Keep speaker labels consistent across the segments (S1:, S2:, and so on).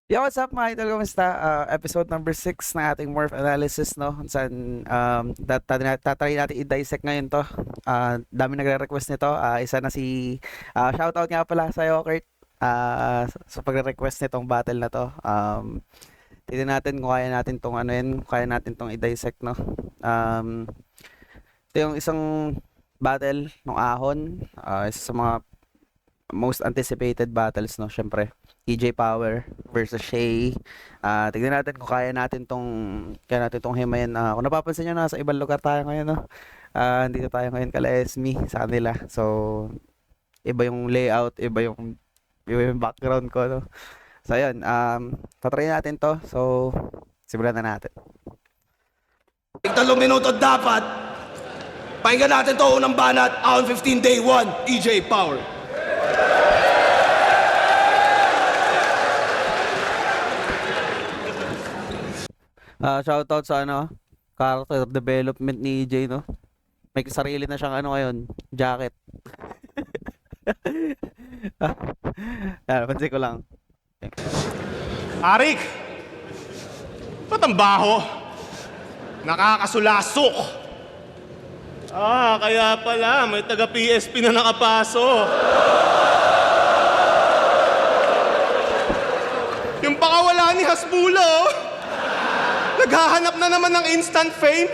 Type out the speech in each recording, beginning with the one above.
S1: Yo, what's up mga idol? Kamusta? Episode number 6 ng ating Morph Analysis, no? Kung saan tatry natin i-dissect ngayon to. Dami nagre-request nito. Isa na si... shoutout nga pala sa'yo, Kurt. Sa pagre-request nitong battle na to. Tignan natin kung kaya natin tong ano yun, kung kaya natin tong i-dissect, no? Ito yung isang battle ng Ahon. Isa sa mga most anticipated battles, no? Syempre. EJ Power versus Shay. Tignan natin kung kaya natin tong himayin. Kung napapansin nyo, nasa ibang lugar tayo ngayon, no? Dito tayo ngayon kala SME sa kanila. So, iba yung layout, iba yung background ko, no? So, ayun. Tatry natin to. So, simulan na natin.
S2: 3 minuto dapat. Pakinggan natin to unang banat. On 15 day 1, EJ Power.
S1: Shoutout sa character development ni EJ, no? May sarili na siyang ngayon, jacket. Pansin ko lang.
S3: Arik! Ba't ang baho? Nakakasulasok! Kaya pala, may taga-PSP na nakapasok. Yung pakawala ni Hasbulo, naghahanap na naman ng instant fame.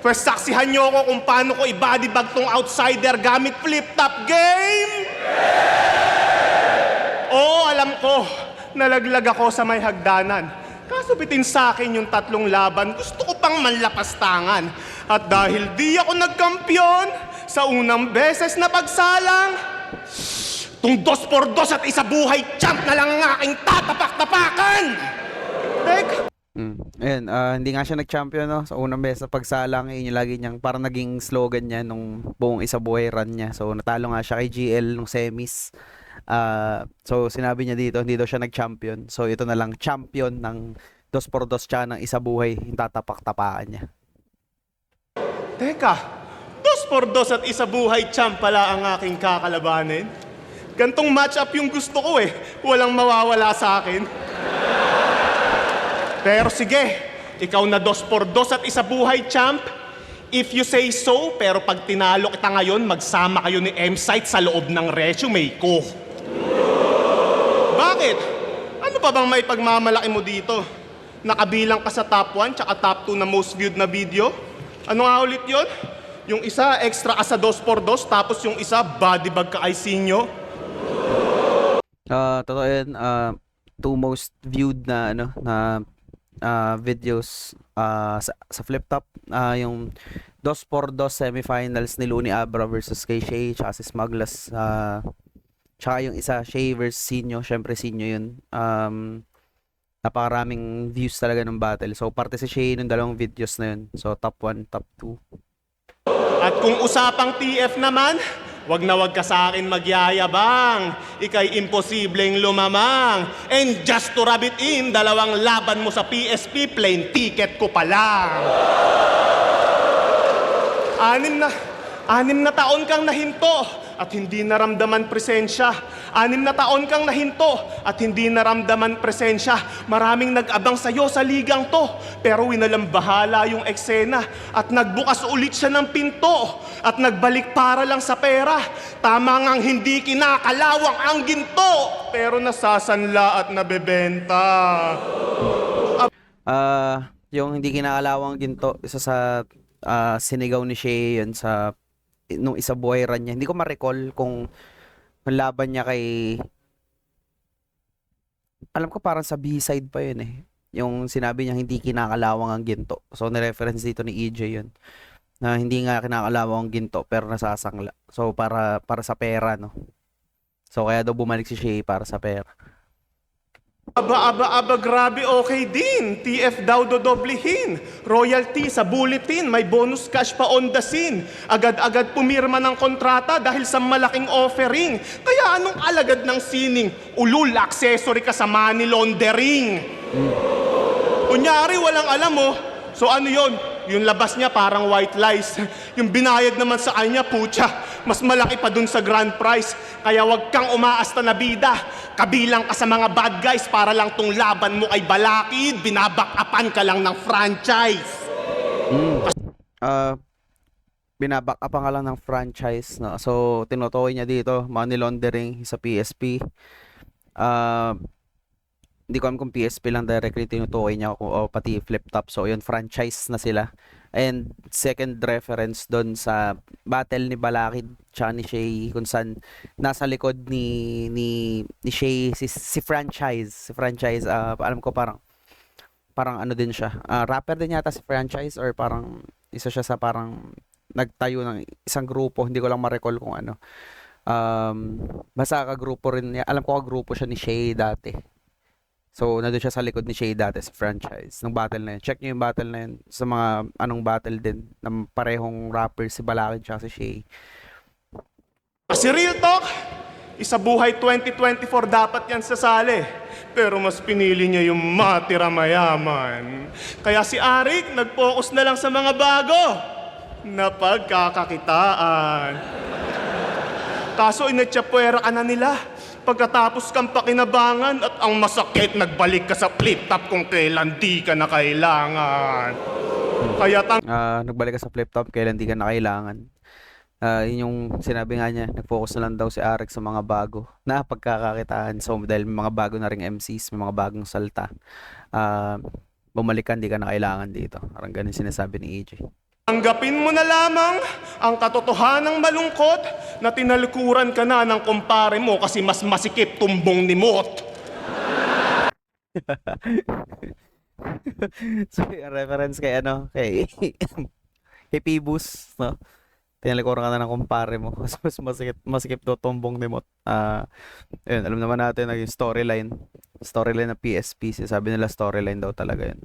S3: Pwes saksihan niyo ako kung paano ko i-bodybag tong outsider gamit flip-top game! Oo, alam ko. Nalaglag ako sa may hagdanan. Kaso bitin sa akin yung 3 laban, gusto ko pang manlapastangan. At dahil di ako nagkampiyon sa unang beses na pagsalang, tung 2x2 at isa buhay champ na lang ang aking tatapak-tapakan!
S1: Ayun, hindi nga siya nag-champion, no? Sa unang beses sa pagsalang, yun yung lagi niyang parang naging slogan niya nung buong isa buhay run niya. So natalo nga siya kay GL nung semis. So sinabi niya dito, hindi daw siya nag-champion. So ito na lang, champion ng 2x2 tsaka ng isa buhay, yung tatapak-tapakan niya.
S3: Teka, 2x2 at isa buhay champ pala ang aking kakalabanin? Gantong match-up yung gusto ko eh. Walang mawawala sa akin. Pero sige, ikaw na 2x2 at isa buhay champ. If you say so, pero pag tinalo kita ngayon, magsama kayo ni M-Site sa loob ng resume ko. Bakit? Ano pa bang may pagmamalaki mo dito? Nakabilang ka sa top 1 tsaka top 2 na most viewed na video? Ano nga ulit yun? Yung isa, extra ka sa 2x2, tapos yung isa, bodybag ka kay Sinyo?
S1: Totoo yun, 2 most viewed na videos sa flip top, yung 2x2 semifinals ni Looney Abra versus kay Shay tsaka si Smugglers, tsaka yung isa Shay versus Sinyo. Syempre Sinyo yun. Napakaraming views talaga ng battle. So parte si Shay ng 2 videos na yun. So top 1, top 2.
S3: At kung usapang TF naman, wag na wag ka sa akin magyayabang. Ika'y imposibleng lumamang. And just to rub it in, 2 laban mo sa PSP, plane ticket ko pa lang. 6 na taon kang nahinto at hindi naramdaman presensya. 6 na taon kang nahinto at hindi naramdaman presensya. Maraming nag-abang sa'yo sa ligang to, pero winalambahala yung eksena at nagbukas ulit siya ng pinto at nagbalik para lang sa pera. Tama ngang hindi kinakalawang ang ginto, pero nasasanla at nabebenta.
S1: Yung hindi kinakalawang ginto, isa sa sinigaw ni Shay yun sa nung isa buhay run niya. Hindi ko ma-recall kung laban niya kay, alam ko parang sa B-side pa yun eh, yung sinabi niya hindi kinakalawang ang ginto. So nireference dito ni EJ yun, na hindi nga kinakalawang ang ginto pero nasasangla. So para sa pera, no? So kaya daw bumalik si Shay para sa pera.
S3: Aba, grabe, okay din. TF daw dodoblihin. Royalty sa bulletin, may bonus cash pa on the scene. Agad-agad pumirma ng kontrata dahil sa malaking offering. Kaya anong alagad ng sining? Ulul, accessory ka sa money laundering. Kunyari, walang alam mo. So ano yon? Yung labas niya parang white lies. Yung binayad naman sa kanya, putya, Mas malaki pa dun sa grand prize. Kaya wag kang umaasta na bida. Kabilang ka sa mga bad guys para lang tong laban mo ay balakid. Binabakapan ka lang ng franchise.
S1: Binaback up ka lang ng franchise, no? So tinutukoy niya dito money laundering sa PSP. Hindi ko alam kung PSP lang directly tinutukoy niya o pati flip top. So yun, franchise na sila. And second reference doon sa battle ni Balakid tsaka ni Shay, kung saan nasa likod ni Shay si franchise. Alam ko parang ano din siya. Rapper din yata si franchise, or parang isa siya sa parang nagtayo ng isang grupo, hindi ko lang ma-recall kung ano. Basta kagrupo rin niya. Alam ko kagrupo siya ni Shay dati. So, nandun siya sa likod ni Shay dati sa franchise nung battle na yun. Check nyo yung battle na yun sa mga anong battle din ng parehong rapper, si Balakid tsaka si Shay.
S3: Kasi real talk, isa buhay 2024 dapat yan sasali. Pero mas pinili niya yung matira mayaman. Kaya si Arik nag-focus na lang sa mga bago na pagkakakitaan. Kaso inatsyapwera ka na nila. Pagkatapos kang pakinabangan at ang masakit, nagbalik ka sa flip top kung kailan di ka na kailangan. Kaya
S1: Nagbalik ka sa flip top kailan di ka na kailangan. Yun yung sinabi nga niya, nag-focus na lang daw si Arik sa mga bago na pagkakakitaan. So dahil may mga bago na ring MCs, may mga bagong salta, bumalik ka, di ka na kailangan dito. Parang ganun sinasabi ni EJ.
S3: tanggapin mo na lamang ang katotohanang malungkot na tinalikuran ka na ng kumpare mo kasi mas masikip tumbong ni Mot.
S1: So, reference kay kay Pibus, no? Tinalikuran ka na ng kumpare mo kasi mas masikip daw tumbong ni Mot. Ayun, alam naman natin naging storyline ng PSP. Sabi nila storyline daw talaga yun.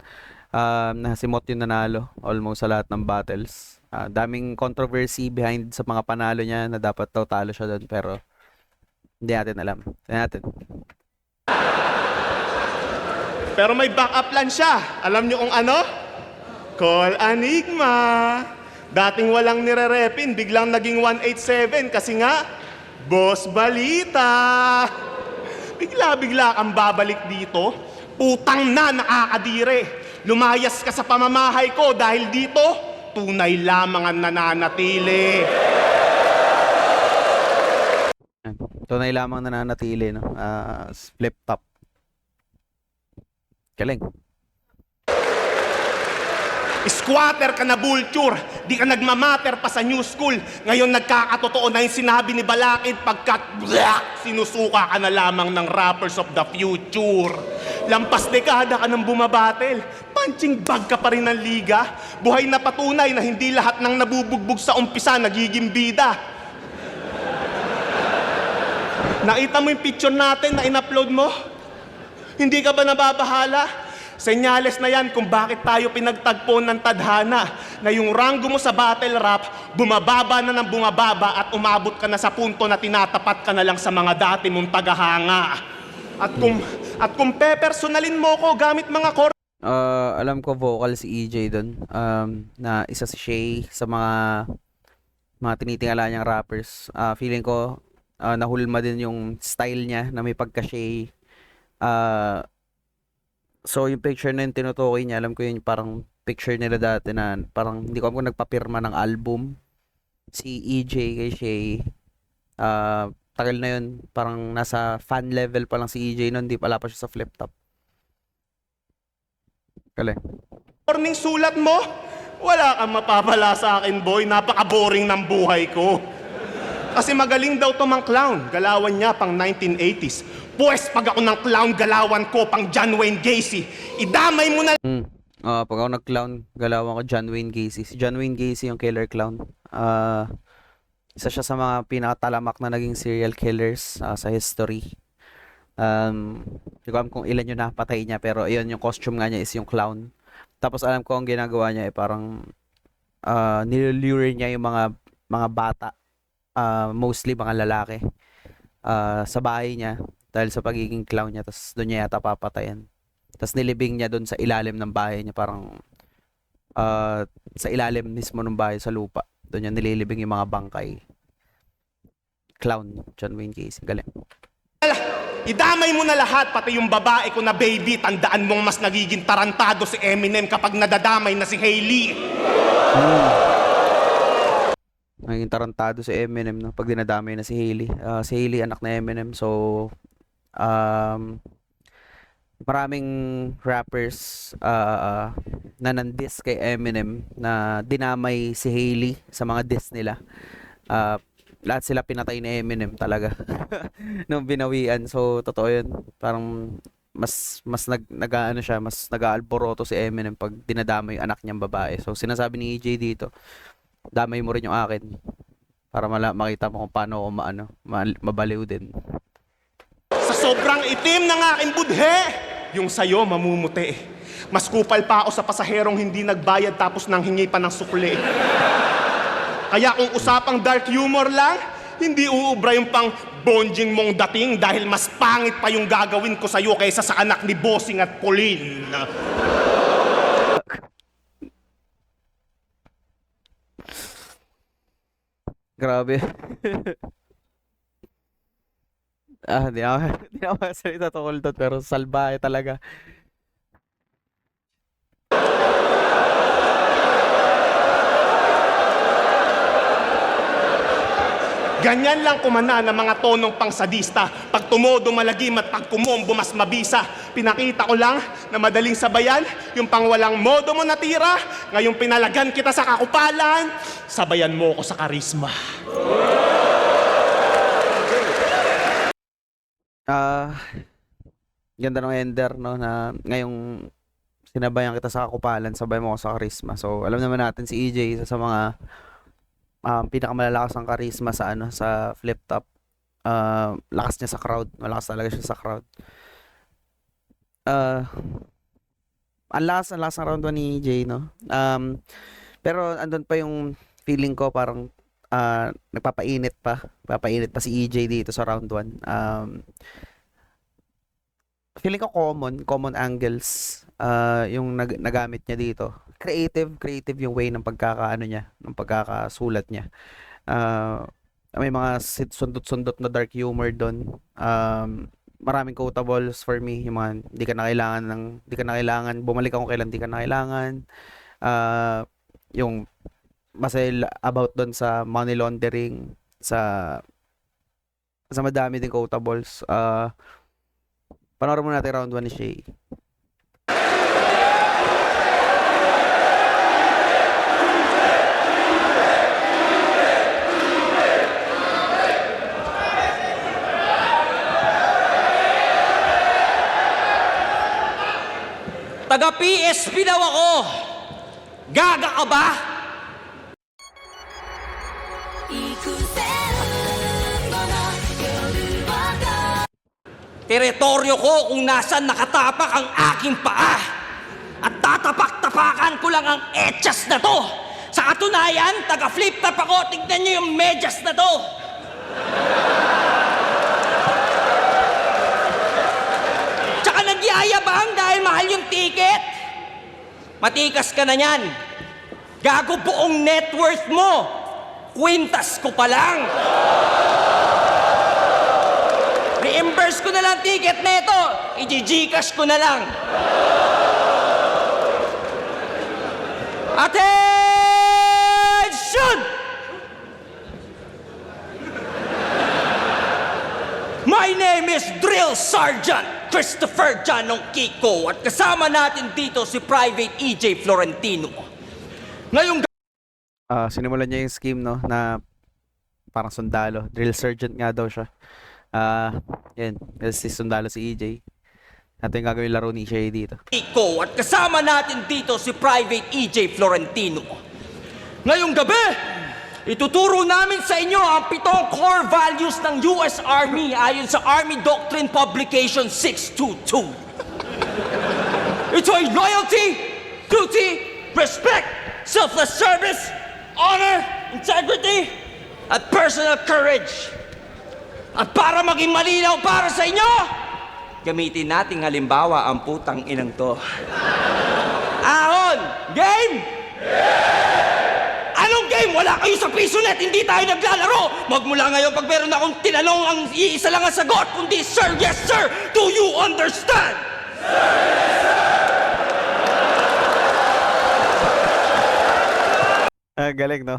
S1: Na si Mot yung nanalo almost sa lahat ng battles. Daming controversy behind sa mga panalo niya na dapat daw talo siya doon, pero hindi natin alam.
S3: Pero may backup plan siya. Alam niyo kung ano? Call Enigma. Dating walang nire-repin, biglang naging 187 kasi nga, Boss Balita. Bigla-bigla kang babalik dito. Putang na, nakakadire. Lumayas ka sa pamamahay ko dahil dito, tunay lamang ang nananatili.
S1: Tunay lamang nananatili, no? Flip top. Galing.
S3: Squatter ka na, vulture. Di ka nagmamatter pa sa new school. Ngayon nagkakatotoo na yung sinabi ni Balakid pagkat sinusuka ka na lamang ng rappers of the future. Lampas dekada ka nang bumabatel. Punching bag ka pa rin ng liga. Buhay na patunay na hindi lahat ng nabubugbog sa umpisa nagiging bida. Nakita mo yung picture natin na in-upload mo? Hindi ka ba nababahala? Senyales na yan kung bakit tayo pinagtagpo ng tadhana na yung rango mo sa battle rap, bumababa na ng bumababa at umabot ka na sa punto na tinatapat ka na lang sa mga dati mong tagahanga. At kung pepersonalin mo ko gamit mga
S1: Alam ko vocal si EJ doon. Na isa si Shay sa mga tinitingala niyang rappers. Feeling ko nahulma din yung style niya na may pagka-Shay. So yung picture na yung tinutukoy niya, alam ko yun parang picture nila dati na parang hindi ko alam kung nagpapirma ng album si EJ kay Shay. Tagal na yun, parang nasa fan level pa lang si EJ noon, di pala pa siya sa flip top. Galing.
S3: morning sulat mo, wala kang mapapala sa akin, boy. Napaka-boring ng buhay ko. Kasi magaling daw to mang clown. Galawan niya pang 1980s. Pues pag ako ng clown, galawan ko pang John Wayne Gacy. Idamay mo na
S1: Pag ako nag-clown, galawan ko John Wayne Gacy. Si John Wayne Gacy yung killer clown. Isa siya sa mga pinakatalamak na naging serial killers sa history. Hindi ko alam kung ilan yung napatay niya, pero yun, yung costume nga niya is yung clown. Tapos alam ko ang ginagawa niya ay parang nilulure niya yung mga bata, mostly mga lalaki, sa bahay niya dahil sa pagiging clown niya. Tapos doon niya yata papatayan. Tapos nilibing niya doon sa ilalim ng bahay niya, parang sa ilalim mismo ng bahay sa lupa. Doon niya nililibing yung mga bangkay. clown, John Wayne Gacy. Galing.
S3: Idamay mo na lahat, pati yung babae ko na baby. Tandaan mong mas nagiging tarantado si Eminem kapag nadadamay na si Hailey.
S1: Naging tarantado si Eminem, no? Pag dinadamay na si Hailey. Si Hailey, anak na Eminem. So, maraming rappers na nandis kay Eminem na dinamay si Hailey sa mga diss nila. Lahat sila pinatay ni Eminem talaga nung binawian. So totoo yun, parang mas nag-aano siya, mas nag-aalboroto si Eminem pag dinadamay yung anak niyang babae. So sinasabi ni EJ dito, damay mo rin yung akin para makita mo kung paano ako mabaliw din.
S3: Sa sobrang itim ng aking budhe, yung sayo mamumuti. Mas kupal pa ako sa pasaherong hindi nagbayad tapos nang hingi pa ng sukli. Kaya kung usapang dark humor lang, hindi uubra yung pang bonjing mong dating dahil mas pangit pa yung gagawin ko sa'yo kaysa sa anak ni Bossing at Pauline.
S1: Grabe. Di ako salita tungkol doon, pero salbahe talaga.
S3: Ganyan lang kumana ng mga tonong pangsadista. Pag tumodo malagim at pag kumombo mas mabisa. Pinakita ko lang na madaling sabayan yung pangwalang modo mo natira. Ngayong pinalagan kita sa kakupalan, sabayan mo ko sa karisma.
S1: Ganda ng ender, no, na ngayong sinabayan kita sa kakupalan, sabay mo ako sa karisma. So alam naman natin si EJ isa sa mga pinakamalalakas ng karisma sa sa flip top. Lakas niya sa crowd, malakas talaga siya sa crowd. Ang lakas ng round 1 ni EJ, no. Pero andun pa yung feeling ko parang papainit pa si EJ dito sa round 1. Feeling ko common angles yung nagamit niya dito. Creative yung way ng ng pagkakasulat niya. May mga sundot-sundot na dark humor doon. Maraming quotables for me, yung mga di ka na kailangan bumalik ako kailan di ka na kailangan. Yung masaya about doon sa money laundering, sa madami din quotables. Panoorin mo natin round 1 ni Shay.
S4: Taga-PSP daw ako. Gaga ka ba? Teritoryo ko kung nasan nakatapak ang aking paa. At tatapak-tapakan ko lang ang etchas na to. Sa katunayan, taga-flip top ako. Tignan nyo yung medyas na to. Tsaka nagyayabang dahil mahal yung ticket. Matikas ka na yan. Gago, buong net worth mo. Kwintas ko pa lang. Reimburse ko na lang ticket neto. I-Gcash ko na lang. Attention! My name is Drill Sergeant Christopher Janong Kiko at kasama natin dito si Private EJ Florentino. Ngayong
S1: Sinimulan niya yung scheme, no, na parang sundalo. Drill sergeant nga daw siya. Yan, si sundalo si EJ. Ito yung gagawin laro ni Shay dito.
S4: Kiko at kasama natin dito si Private EJ Florentino. Ngayong gabi, ituturo namin sa inyo ang 7 core values ng US Army ayon sa Army Doctrine Publication 622. Ito ay loyalty, duty, respect, selfless service, honor, integrity, at personal courage. At para maging malinaw para sa inyo, gamitin nating halimbawa ang putang inang to. Ahon! Game? Anong game? game, wala kayo sa PisoNet, hindi tayo naglalaro. Magmula ngayon, pag meron akong tinanong, ang iisa lang ang sagot, kundi, sir, yes, sir. Do you understand?
S1: Galing, no?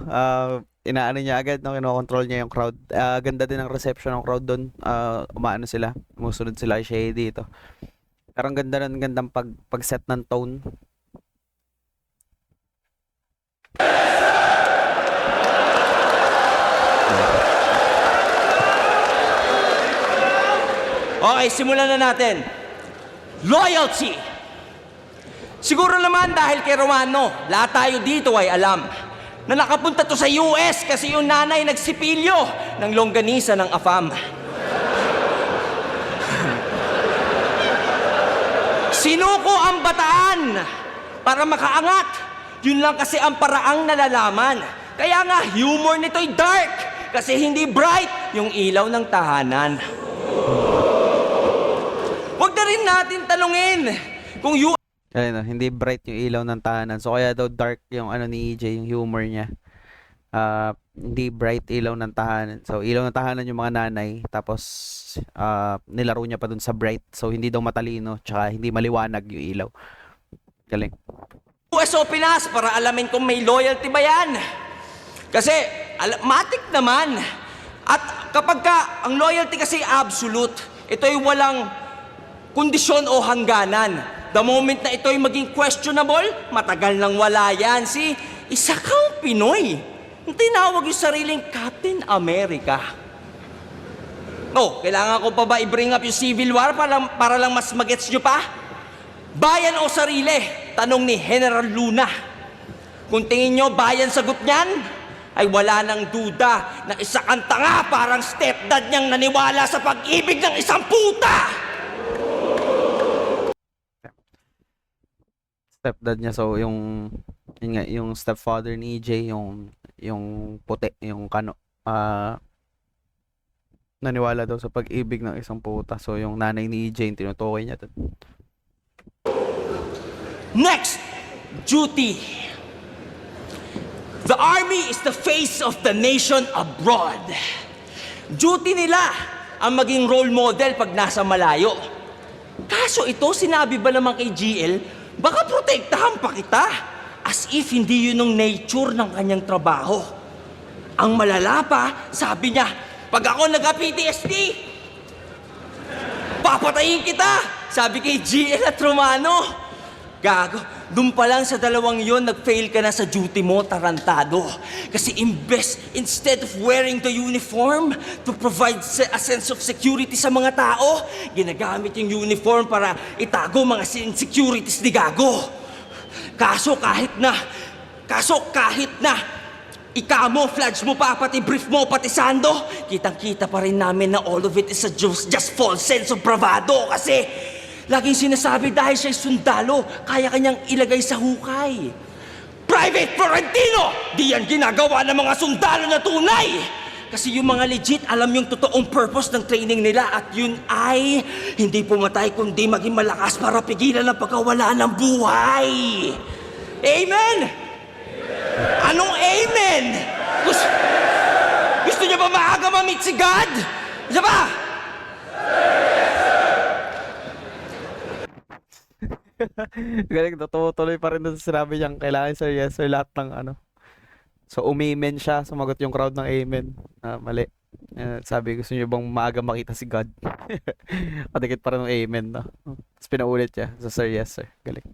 S1: Inaano niya agad, no? Kinokontrol niya yung crowd. Ganda din ang reception ng crowd doon. Umaano sila. Musunod sila kay Shay dito. Parang gandang pag-set ng tone.
S4: Okay, simulan na natin. Loyalty. Siguro naman dahil kay Romano, lahat tayo dito ay alam na nakapunta to sa US kasi yung nanay nagsipilyo ng longganisa ng AFAM. Sinuko ang bataan para makaangat. Yun lang kasi ang paraang nalalaman. Kaya nga, humor nito'y dark kasi hindi bright yung ilaw ng tahanan. Huwag na rin natin tanungin kung
S1: Ayun, no? Hindi bright yung ilaw ng tahanan. So, kaya daw dark yung ano ni EJ, yung humor niya. Hindi bright ilaw ng tahanan. So, ilaw ng tahanan yung mga nanay. Tapos, nilaro niya pa dun sa bright. So, hindi daw matalino. Tsaka, hindi maliwanag yung ilaw. Galing.
S4: US o Pinas para alamin kung may loyalty ba yan. Kasi, matik naman. At kapag ka, ang loyalty kasi absolute, ito'y walang kondisyon o hangganan. The moment na ito'y maging questionable, matagal nang wala yan. Isa kang Pinoy. Tinawag yung sariling Captain America. No, kailangan ko pa ba i-bring up yung Civil War para lang mas magets nyo pa? Bayan o sarili? Tanong ni General Luna. Kung tingin nyo bayan sagot niyan, ay wala nang duda na isa kang tanga parang stepdad niyang naniwala sa pag-ibig ng isang puta!
S1: Stepdad niya, so yung stepfather ni EJ, yung puti, yung naniwala daw sa pag-ibig ng isang puta. So yung nanay ni EJ yung tinutukoy niya dun.
S4: Next, duty. The army is the face of the nation abroad. Duty nila ang maging role model pag nasa malayo. Kaso ito, sinabi ba naman kay GL, baka protektahan pa kita. As if hindi yun ang nature ng kanyang trabaho. Ang malala pa, sabi niya, pag ako nagka-PTSD, papatayin kita! Sabi kay GL at Romano. Gago, dun pa lang sa dalawang yon, nag-fail ka na sa duty mo, tarantado. Kasi instead of wearing the uniform to provide a sense of security sa mga tao, ginagamit yung uniform para itago mga insecurities ni Gago. Kaso kahit na i-camouflage mo pa, pati brief mo, pati sando, kitang-kita pa rin namin na all of it is a just false sense of bravado kasi laging sinasabi dahil siya'y sundalo, kaya kanyang ilagay sa hukay. Private Florentino! Di yan ginagawa ng mga sundalo na tunay! Kasi yung mga legit, alam yung totoong purpose ng training nila at yun ay hindi pumatay kundi maging malakas para pigilan ang pagkawala ng buhay. Amen? Anong amen? Gusto niyo ba maaga ma-meet si God? Isa ba?
S1: Galing, tuloy pa rin doon sa sinabi niyang kailangan sir, yes sir, lahat ng ano. So, umamen siya, sumagot yung crowd ng amen. Mali. Sabi, gusto niyo bang maaga makita si God? Kadikit pa rin ng amen, no? Tapos pinaulit siya. So, sir, yes sir. Galing.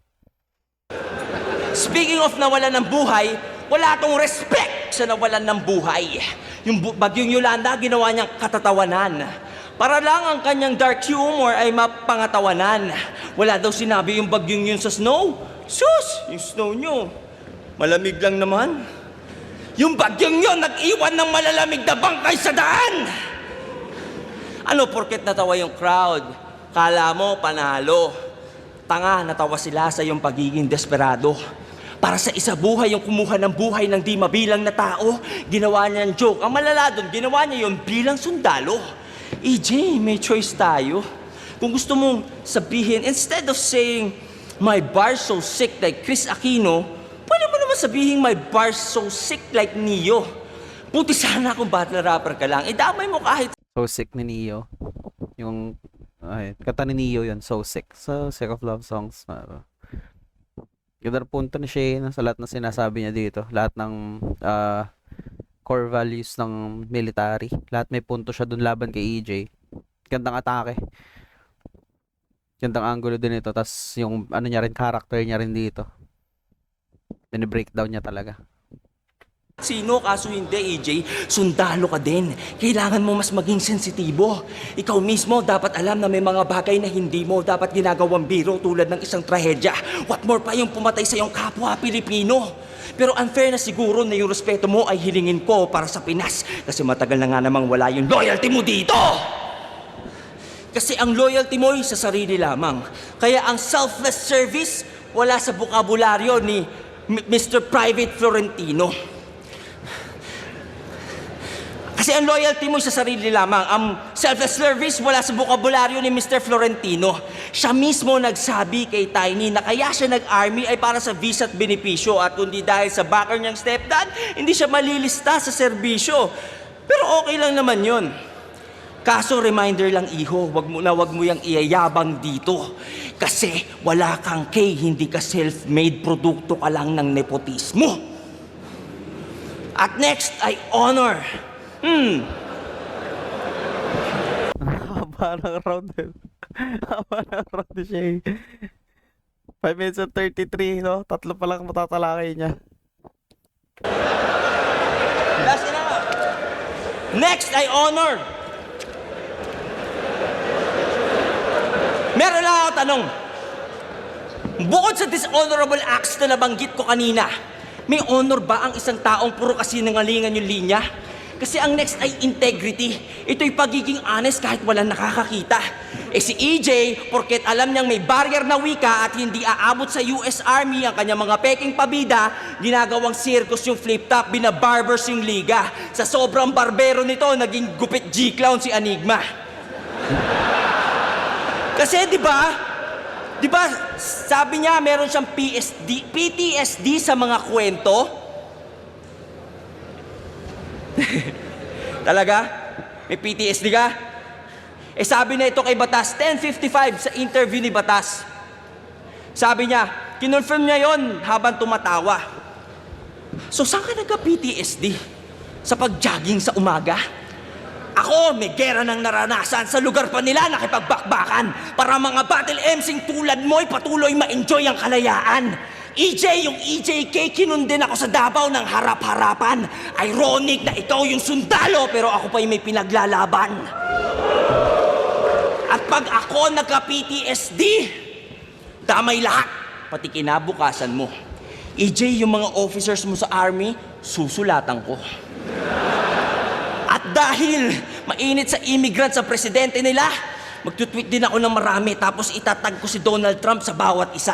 S4: Speaking of nawalan ng buhay, wala tong respect sa nawalan ng buhay. Yung bagyong Yolanda, ginawa niyang katatawanan. Para lang ang kanyang dark humor ay mapangatawanan. Wala daw sinabi yung bagyong yun sa snow. Sus, yung snow nyo, malamig lang naman. Yung bagyong yun, nag-iwan ng malalamig na bangkay sa daan. Ano, porket natawa yung crowd? Kala mo, panalo. Tanga, natawa sila sa yung pagiging desperado. Para sa isa buhay yung kumuha ng buhay ng di mabilang na tao, ginawa niya yung joke. Ang malala doon, ginawa niya yung bilang sundalo. EJ, may choice tayo. Kung gusto mong sabihin, instead of saying, my bar so sick like Chris Aquino, pwede mo naman sabihin my bars so sick like Neo. Buti sana kung battle rapper ka lang. Idamay mo kahit
S1: So sick ni Neo. Yung kata ni Neo yun, so sick. So sick of love songs. Ganda ng punto ni Shane sa lahat ng sinasabi niya dito. Lahat ng core values ng military. Lahat may punto siya dun laban kay EJ. Gandang atake. Gandang angulo din ito. Tas yung ano niya rin, character niya rin dito. Bini-breakdown niya talaga.
S4: sino, kaso hindi, EJ, sundalo ka din. Kailangan mo mas maging sensitibo. Ikaw mismo dapat alam na may mga bagay na hindi mo dapat ginagawang biro tulad ng isang trahedya. What more pa yung pumatay sa iyong kapwa Pilipino. Pero unfair na siguro na yung respeto mo ay hilingin ko para sa Pinas. Kasi matagal na nga namang wala yung loyalty mo dito. Kasi ang loyalty mo ay sa sarili lamang. Kaya ang selfless service wala sa bokabularyo ni Mr. Private Florentino. Kasi ang loyalty mo sa sarili lamang, ang selfless service wala sa bokabularyo ni Mr. Florentino. Siya mismo nagsabi kay Tiny na kaya siya nag-army ay para sa visa at benepisyo at kundi dahil sa backer niyang stepdad, hindi siya malilista sa serbisyo. Pero okay lang naman yun. Kaso reminder lang iho, wag mo yang iyayabang dito. Kasi wala kang K, hindi ka self-made, produkto ka lang ng nepotismo. At next ay honor.
S1: Haba ng round din. Haba ng round din siya eh. 5 minutes and 33, no? Tatlo pa lang matatalakay niya.
S4: Last na nga. Next ay honor. Meron lang ako tanong. Bukod sa dishonorable acts na nabanggit ko kanina, may honor ba ang isang taong puro kasinungalingan yung linya? Kasi ang next ay integrity. Ito'y pagiging honest kahit walang nakakakita. Eh si EJ, porket alam niyang may barrier na wika at hindi aabot sa US Army ang kanyang mga peking pabida, ginagawang circus yung flip-top, binabarbers yung liga. Sa sobrang barbero nito, naging gupit G-clown si Enigma. Kasi di ba sabi niya meron siyang PTSD sa mga kwento? Talaga? May PTSD ka? Eh sabi na ito kay Batas, 10:55 sa interview ni Batas. Sabi niya, kinonfirm niya yon habang tumatawa. So saan ka nagka-PTSD? Sa pag-jogging sa umaga? Ako, may gera ng naranasan sa lugar pa nila nakipagbakbakan para mga battle MCing tulad mo'y patuloy ma-enjoy ang kalayaan. EJ, yung EJK, kinundin ako sa Davao ng harap-harapan. Ironic na ikaw yung sundalo pero ako pa'y may pinaglalaban. At pag ako nagka-PTSD, damay lahat, pati kinabukasan mo. EJ, yung mga officers mo sa army, susulatan ko. At dahil mainit sa immigrant sa presidente nila, magtutweet din ako ng marami tapos itatag ko si Donald Trump sa bawat isa.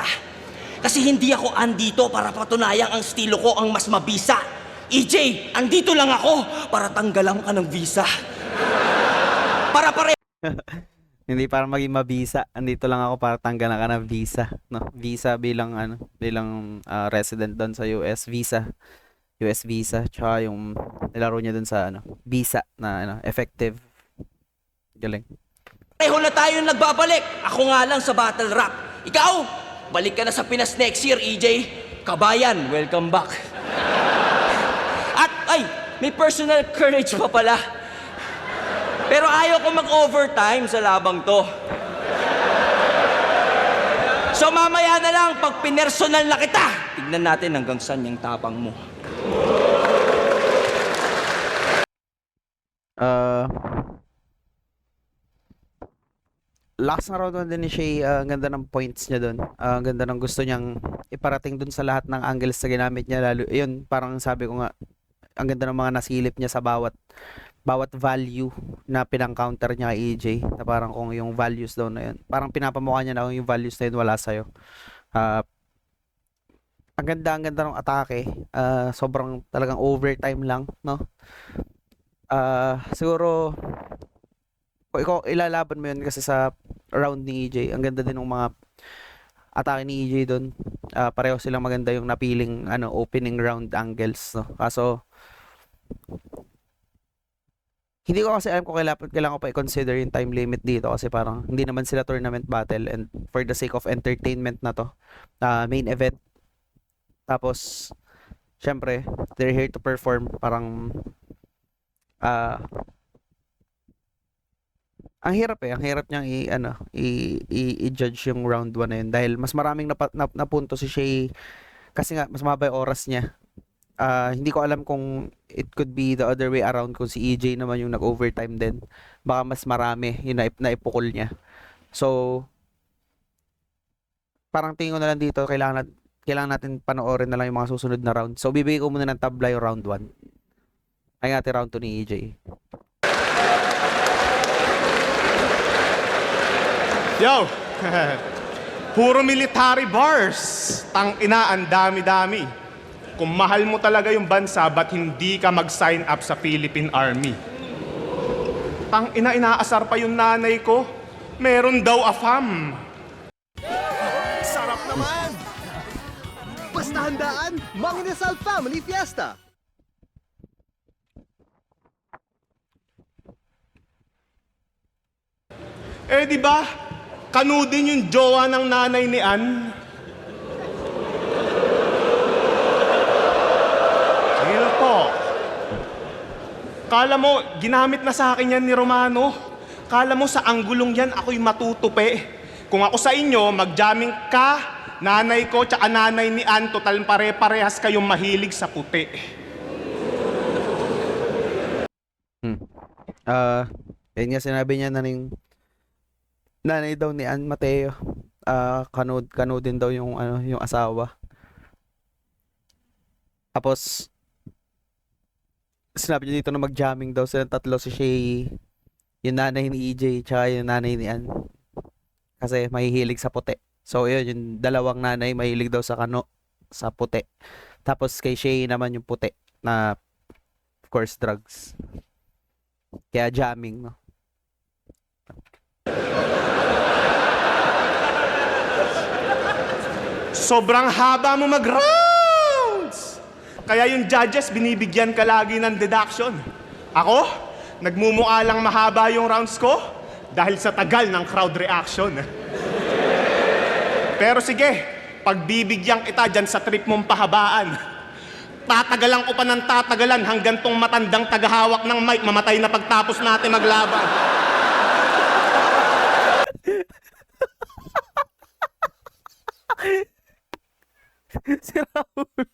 S4: Kasi hindi ako andito para patunayang ang estilo ko ang mas mabisa. EJ, andito lang ako para tanggalan ka ng visa. Para pare...
S1: Hindi para maging mabisa. Andito lang ako para tanggalan ka ng visa, no? Visa bilang resident doon sa US, visa. US visa, tsaka yung nilaro niya dun sa visa na effective. Galing.
S4: Pareho na tayo nagbabalik. Ako nga lang sa battle rap. Ikaw, balik ka na sa Pinas next year, EJ. Kabayan, welcome back. At, may personal courage pa pala. Pero ayaw ko mag-overtime sa labang to. So mamaya na lang, pag pinersonal na kita, tignan natin hanggang saan yung tapang mo.
S1: Last na round din ni Shay, ang ganda ng points niya doon. Ang ganda ng gusto niyang iparating doon sa lahat ng angles na ginamit niya. Lalo, yun, parang sabi ko nga, ang ganda ng mga nasilip niya sa bawat value na pinang-counter niya kay EJ. Na parang kung yung values daw na yun, parang pinapamukha niya na kung yung values na yun wala sa'yo. Ang ganda ng atake. Sobrang talagang overtime lang, no? Siguro kung ikaw ilalaban mo yun kasi sa round ni EJ, ang ganda din ng mga atake ni EJ doon. Pareho silang maganda yung napiling opening round angles, no. Kaso hindi ko kasi alam kung kailangan ko pa i-consider yung time limit dito kasi parang hindi naman sila tournament battle, and for the sake of entertainment na to, main event. Tapos syempre, they're here to perform. Parang ang hirap niyang i-judge yung round 1 na yun dahil mas maraming napunto si Shay kasi nga mas mahaba yung oras niya. Hindi ko alam kung it could be the other way around, kung si EJ naman yung nag-overtime din. Baka mas marami yung naipukol niya. So, parang tingin ko na lang dito, kailangan natin panoorin na lang yung mga susunod na round. So, bibigay ko muna ng tabla yung round 1. Ay natin round 2 ni EJ.
S3: Yo! Puro military bars. Tang ina, ang dami-dami. Kung mahal mo talaga yung bansa, ba't hindi ka mag-sign up sa Philippine Army? Tang ina, inaasar pa yung nanay ko. Meron daw AFAM.
S5: Sarap naman! Basta handaan, Mang Inasal Family Fiesta!
S3: Di ba? Kanu din yung jowa ng nanay ni Ann. Real po. Kala mo, ginamit na sa akin yan ni Romano. Kala mo sa anggulong yan, ako'y matutupi. Kung ako sa inyo, mag-jamming ka, nanay ko, tsaka nanay ni Ann, total pare-parehas kayong mahilig sa puti.
S1: Yun nga sinabi niya na nanay daw ni Ann Mateo. Kano din daw yung yung asawa. Tapos sinabi niya dito na mag-jamming daw silang tatlo, si Shay, yung nanay ni EJ, tsaka yung nanay ni Ann. Kasi mahihilig sa puti. So yun, yung dalawang nanay mahilig daw sa sa puti. Tapos kay Shay naman yung puti na of course drugs. Kaya jamming, no.
S3: Sobrang haba mo mag-rounds! Kaya yung judges, binibigyan ka lagi ng deduction. Ako, nagmumukha lang mahaba yung rounds ko dahil sa tagal ng crowd reaction. Pero sige, pagbibigyan kita dyan sa trip mong pahabaan, tatagalan ko pa ng tatagalan hanggang tong matandang tagahawak ng mic mamatay na pagtapos natin maglaban.
S1: Si Raul.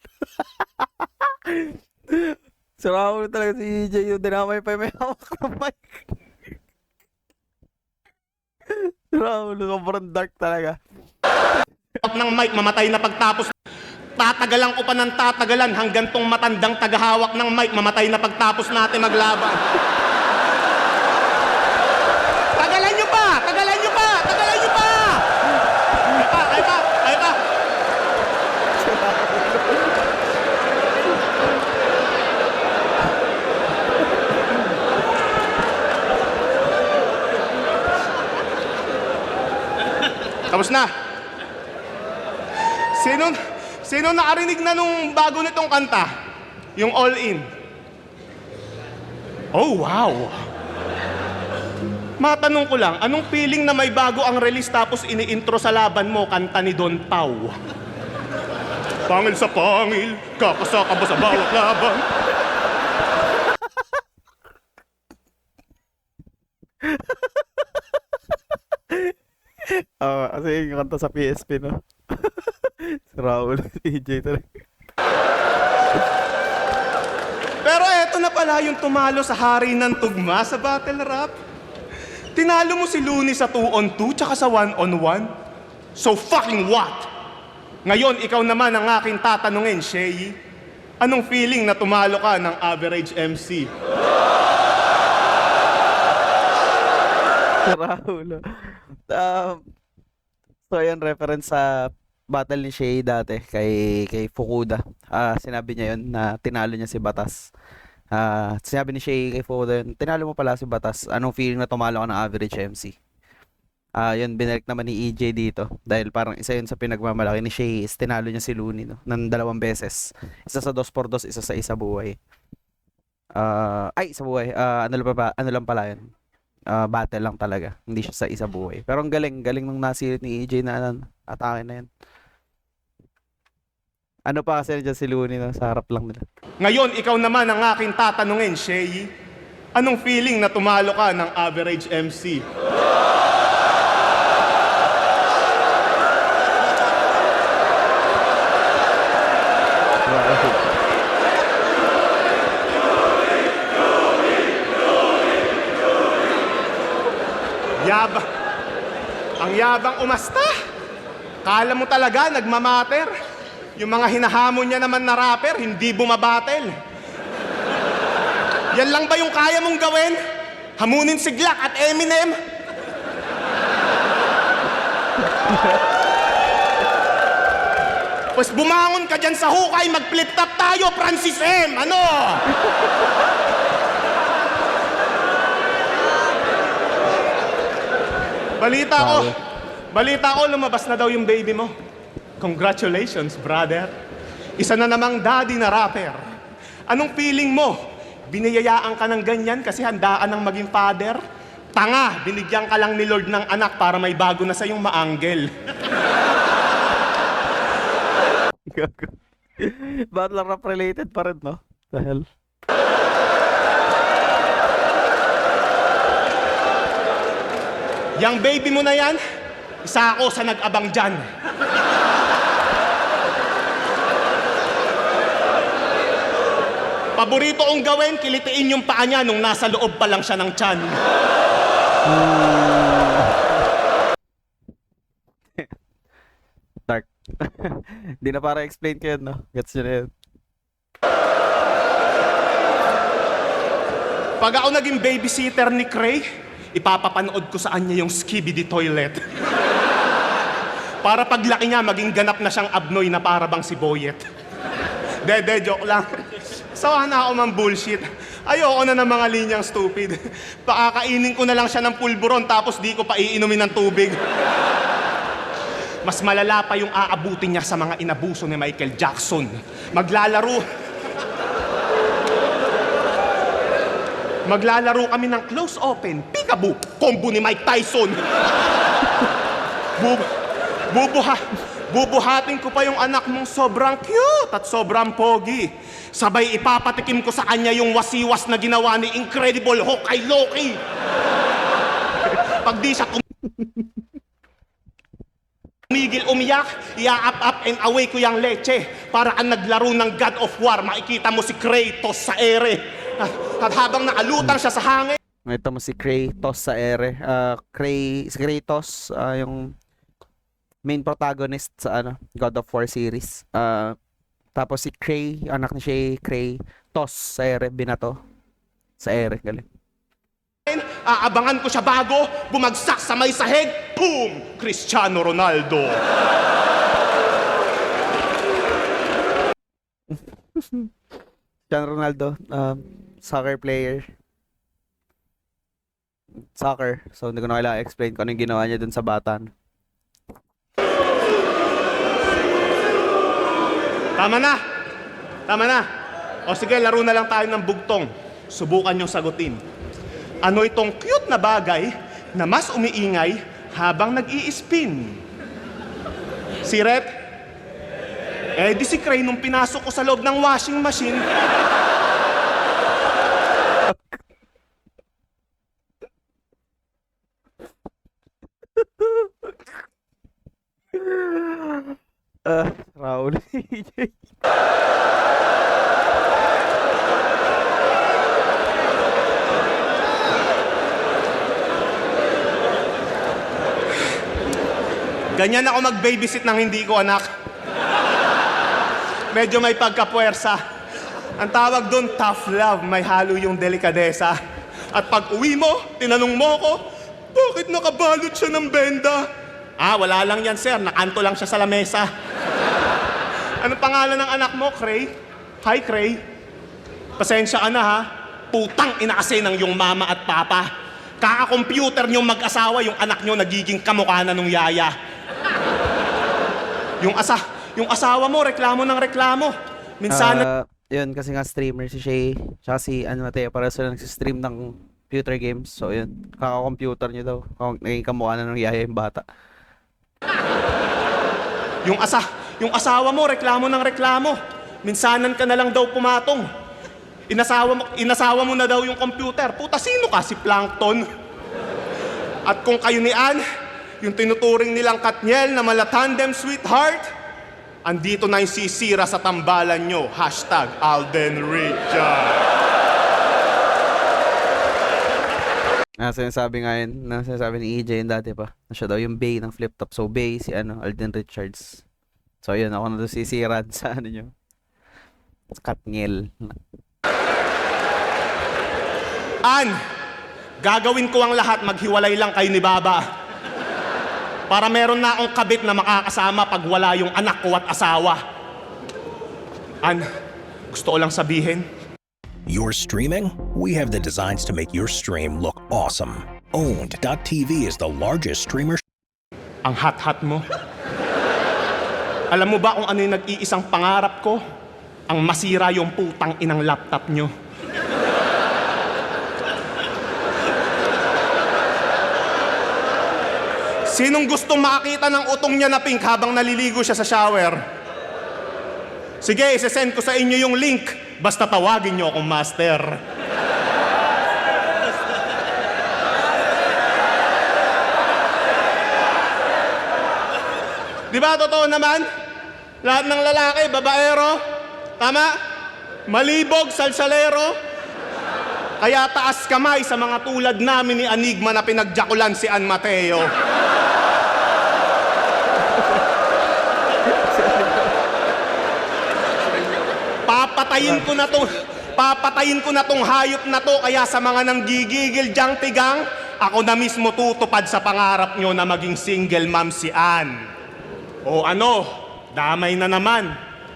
S1: Si Raul talaga, si EJ yung dinamay pa yung may hawak ng mic. Si Raul, sobrang dark talaga.
S3: Ng mic mamatay na pagtapos. Tatagalan ko pa ng tatagalan hanggang tong matandang tagahawak ng mic mamatay na pagtapos natin maglaban. Tagalan nyo pa! Tagalan nyo pa! Tagalan nyo pa! Ay pa! Tapos na. Sino nakarinig na nung bago nitong kanta? Yung All In. Oh, wow. Matanong ko lang, anong feeling na may bago ang release tapos ini-intro sa laban mo, kanta ni Don Pau? Pangil sa pangil, kakasaka ba sa bawat laban?
S1: Kasi yung kanta sa PSP, no? Si Raul, si EJ talaga.
S3: Pero eto na pala yung tumalo sa hari ng tugma sa battle rap. Tinalo mo si Looney sa 2-on-2 tsaka sa 1-on-1. So fucking what? Ngayon, ikaw naman ang aking tatanungin, Shay. Anong feeling na tumalo ka ng average MC?
S1: Si Raul. So yan, reference sa battle ni Shay dati kay Fukuda. Sinabi niya yun na tinalo niya si Batas. Sinabi ni Shay kay Fukuda yun, tinalo mo pala si Batas. Anong feeling na tumalo ka ng average MC? Yun, binalik naman ni EJ dito. Dahil parang isa yun sa pinagmamalaki ni Shay is tinalo niya si Looney, no? Ng 2 beses. Isa sa 2x2, isa sa isa buhay. Isa buhay. Ano lang pala yun? Battle lang talaga. Hindi siya sa isa buhay. Pero ang galing nung nasilit ni EJ na atake na yun. Ano pa kasi dyan si Looney, no? Sa harap lang nila.
S3: Ngayon, ikaw naman ang aking tatanungin, Shay. Anong feeling na tumalo ka ng average MC? Yabang. Ang yabang umasta. Kala mo talaga nagmamater. Yung mga hinahamon niya naman na rapper, hindi bumabatel. Yan lang ba yung kaya mong gawin? Hamunin si Glock at Eminem? Pues bumangon ka dyan sa hukay, mag-flip top tayo, Francis M. Ano? Balita ko, lumabas na daw yung baby mo. Congratulations, brother. Isa na namang daddy na rapper. Anong feeling mo? Biniyayaan ka ng ganyan kasi handaan ng maging father? Tanga, binigyan ka lang ni Lord ng anak para may bago na sa'yong maanggel.
S1: Battle rap related pa rin, no? Dahil
S3: Yang baby mo na yan, isa ako sa nag-abang dyan. Paborito kong gawin, kilitiin yung paa niya nung nasa loob pa lang siya ng tiyan.
S1: dark. Hindi na para explain ko yun, no? Gets nyo na yun.
S3: Pag ako naging babysitter ni Cray, ipapapanood ko sa kanya yung Skibidi Toilet. Para paglaki niya, maging ganap na siyang abnoy na para bang si Boyet. Joke lang. Sawa na ako mang bullshit. Ayoko na ng mga linyang stupid. Pakakainin ko na lang siya ng pulburon tapos di ko pa iinumin ng tubig. Mas malala pa yung aabutin niya sa mga inabuso ni Michael Jackson. Maglalaro kami ng close open, peekaboo, combo ni Mike Tyson. Bubuhatin ko pa yung anak mong sobrang cute at sobrang pogi. Sabay ipapatikim ko sa kanya yung wasiwas na ginawa ni Incredible Hulk kay Loki. Pag di siya tumigil umiyak, ia-up and away ko yung leche. Para ang naglaro ng God of War, makikita mo si Kratos sa ere. At habang nakalutang siya sa hangin,
S1: Ito mo si Kratos sa ere. Si Kratos, yung main protagonist sa God of War series. Tapos si Kray, anak ni Shay, Kratos sa ere, binato. Sa ere, galing.
S3: aabangan ko siya bago bumagsak sa may sahig. Boom! Cristiano Ronaldo.
S1: Cristiano Ronaldo, soccer player. Soccer. So, hindi ko na kailangan explain kung ano yung ginawa niya dun sa bata.
S3: Tama na! Tama na! O sige, laro na lang tayo ng bugtong. Subukan niyong sagutin. Ano itong cute na bagay na mas umiingay habang nag-i-spin? Si Ret? Eh di si Cray nung pinasok ko sa loob ng washing machine.
S1: Raul.
S3: Ganyan ako mag-babysit ng hindi ko anak. Medyo may pagkapuwersa. Ang tawag doon, tough love. May halo yung delikadesa. At pag uwi mo, tinanong mo ko, bakit nakabalot siya ng benda? Ah, wala lang yan, sir. Nakanto lang siya sa lamesa. Anong pangalan ng anak mo, Cray? Hi, Cray. Pasensya ka na, ha? Putang ina kasi ng yung mama at papa. Kaka-computer nyo mag-asawa, yung anak nyo nagiging kamukha na nung yaya. Yung asawa mo, reklamo ng reklamo. Minsan,
S1: Yun, kasi nga streamer si Shay, tsaka si Mateo, para sila nagsistream ng computer games. So, yun, kaka-computer nyo daw. Naging kamukha na ng yaya yung bata.
S3: yung asawa mo, reklamo ng reklamo. Minsanan ka na lang daw pumatong. Inasawa mo na daw yung computer. Puta, sino ka? Si Plankton. At kung kayo ni Ann, yung tinuturing nilang Katniel na mala-tandem sweetheart, andito na yung sisira sa tambalan nyo. #Alden Richard.
S1: Sinasabi nga yun, sinasabi ni EJ yun dati pa, na siya daw yung Bay ng flip top. So, Bay, si Alden Richards. So, yun, ako na doon sisiran sa nyo. Katniel.
S3: Ann, gagawin ko ang lahat, maghiwalay lang kayo ni Baba. Para meron na akong kabit na makakasama pag wala yung anak ko at asawa. Ann, gusto ko lang sabihin,
S6: You're streaming? We have the designs to make your stream look awesome. Owned.tv is the largest streamer.
S3: ang hat-hat mo. Alam mo ba kung ano yung nag-iisang pangarap ko? Ang masira yung putang inang laptop nyo. Sinong gustong makakita ng utong niya na pink habang naliligo siya sa shower? Sige, isesend ko sa inyo yung link. Basta tawagin niyo akong master. Di ba totoo naman? Lahat ng lalaki, babaero. Tama? Malibog, salsalero. Kaya taas kamay sa mga tulad namin ni Enigma na pinagjakulan si Ann Mateo. Papatayin ko na tong hayop na to, kaya sa mga nanggigigil diyang tigang, ako na mismo tutupad sa pangarap nyo na maging single mom si Ann. O ano, damay na naman.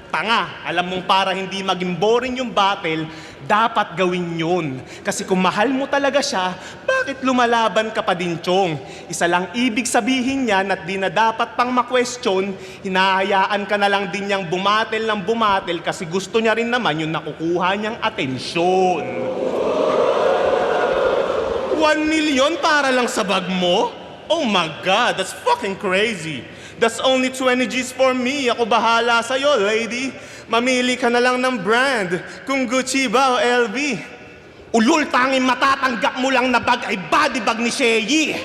S3: Tanga, alam mong para hindi maging boring yung battle, dapat gawin yun. Kasi kung mahal mo talaga siya, bakit lumalaban ka pa din, Chong? Isa lang ibig sabihin niyan at di na dapat pang ma-question, hinahayaan ka na lang din niyang bumatel ng bumatel kasi gusto niya rin naman yung nakukuha niyang atensyon. 1 million para lang sa bag mo? Oh my God, that's fucking crazy. That's only 20 G's for me. Ako bahala sa'yo, lady. Mamili ka na lang ng brand. Kung Gucci ba o LV. Ulul, tanging matatanggap mo lang na bag ay body bag ni Sheyi.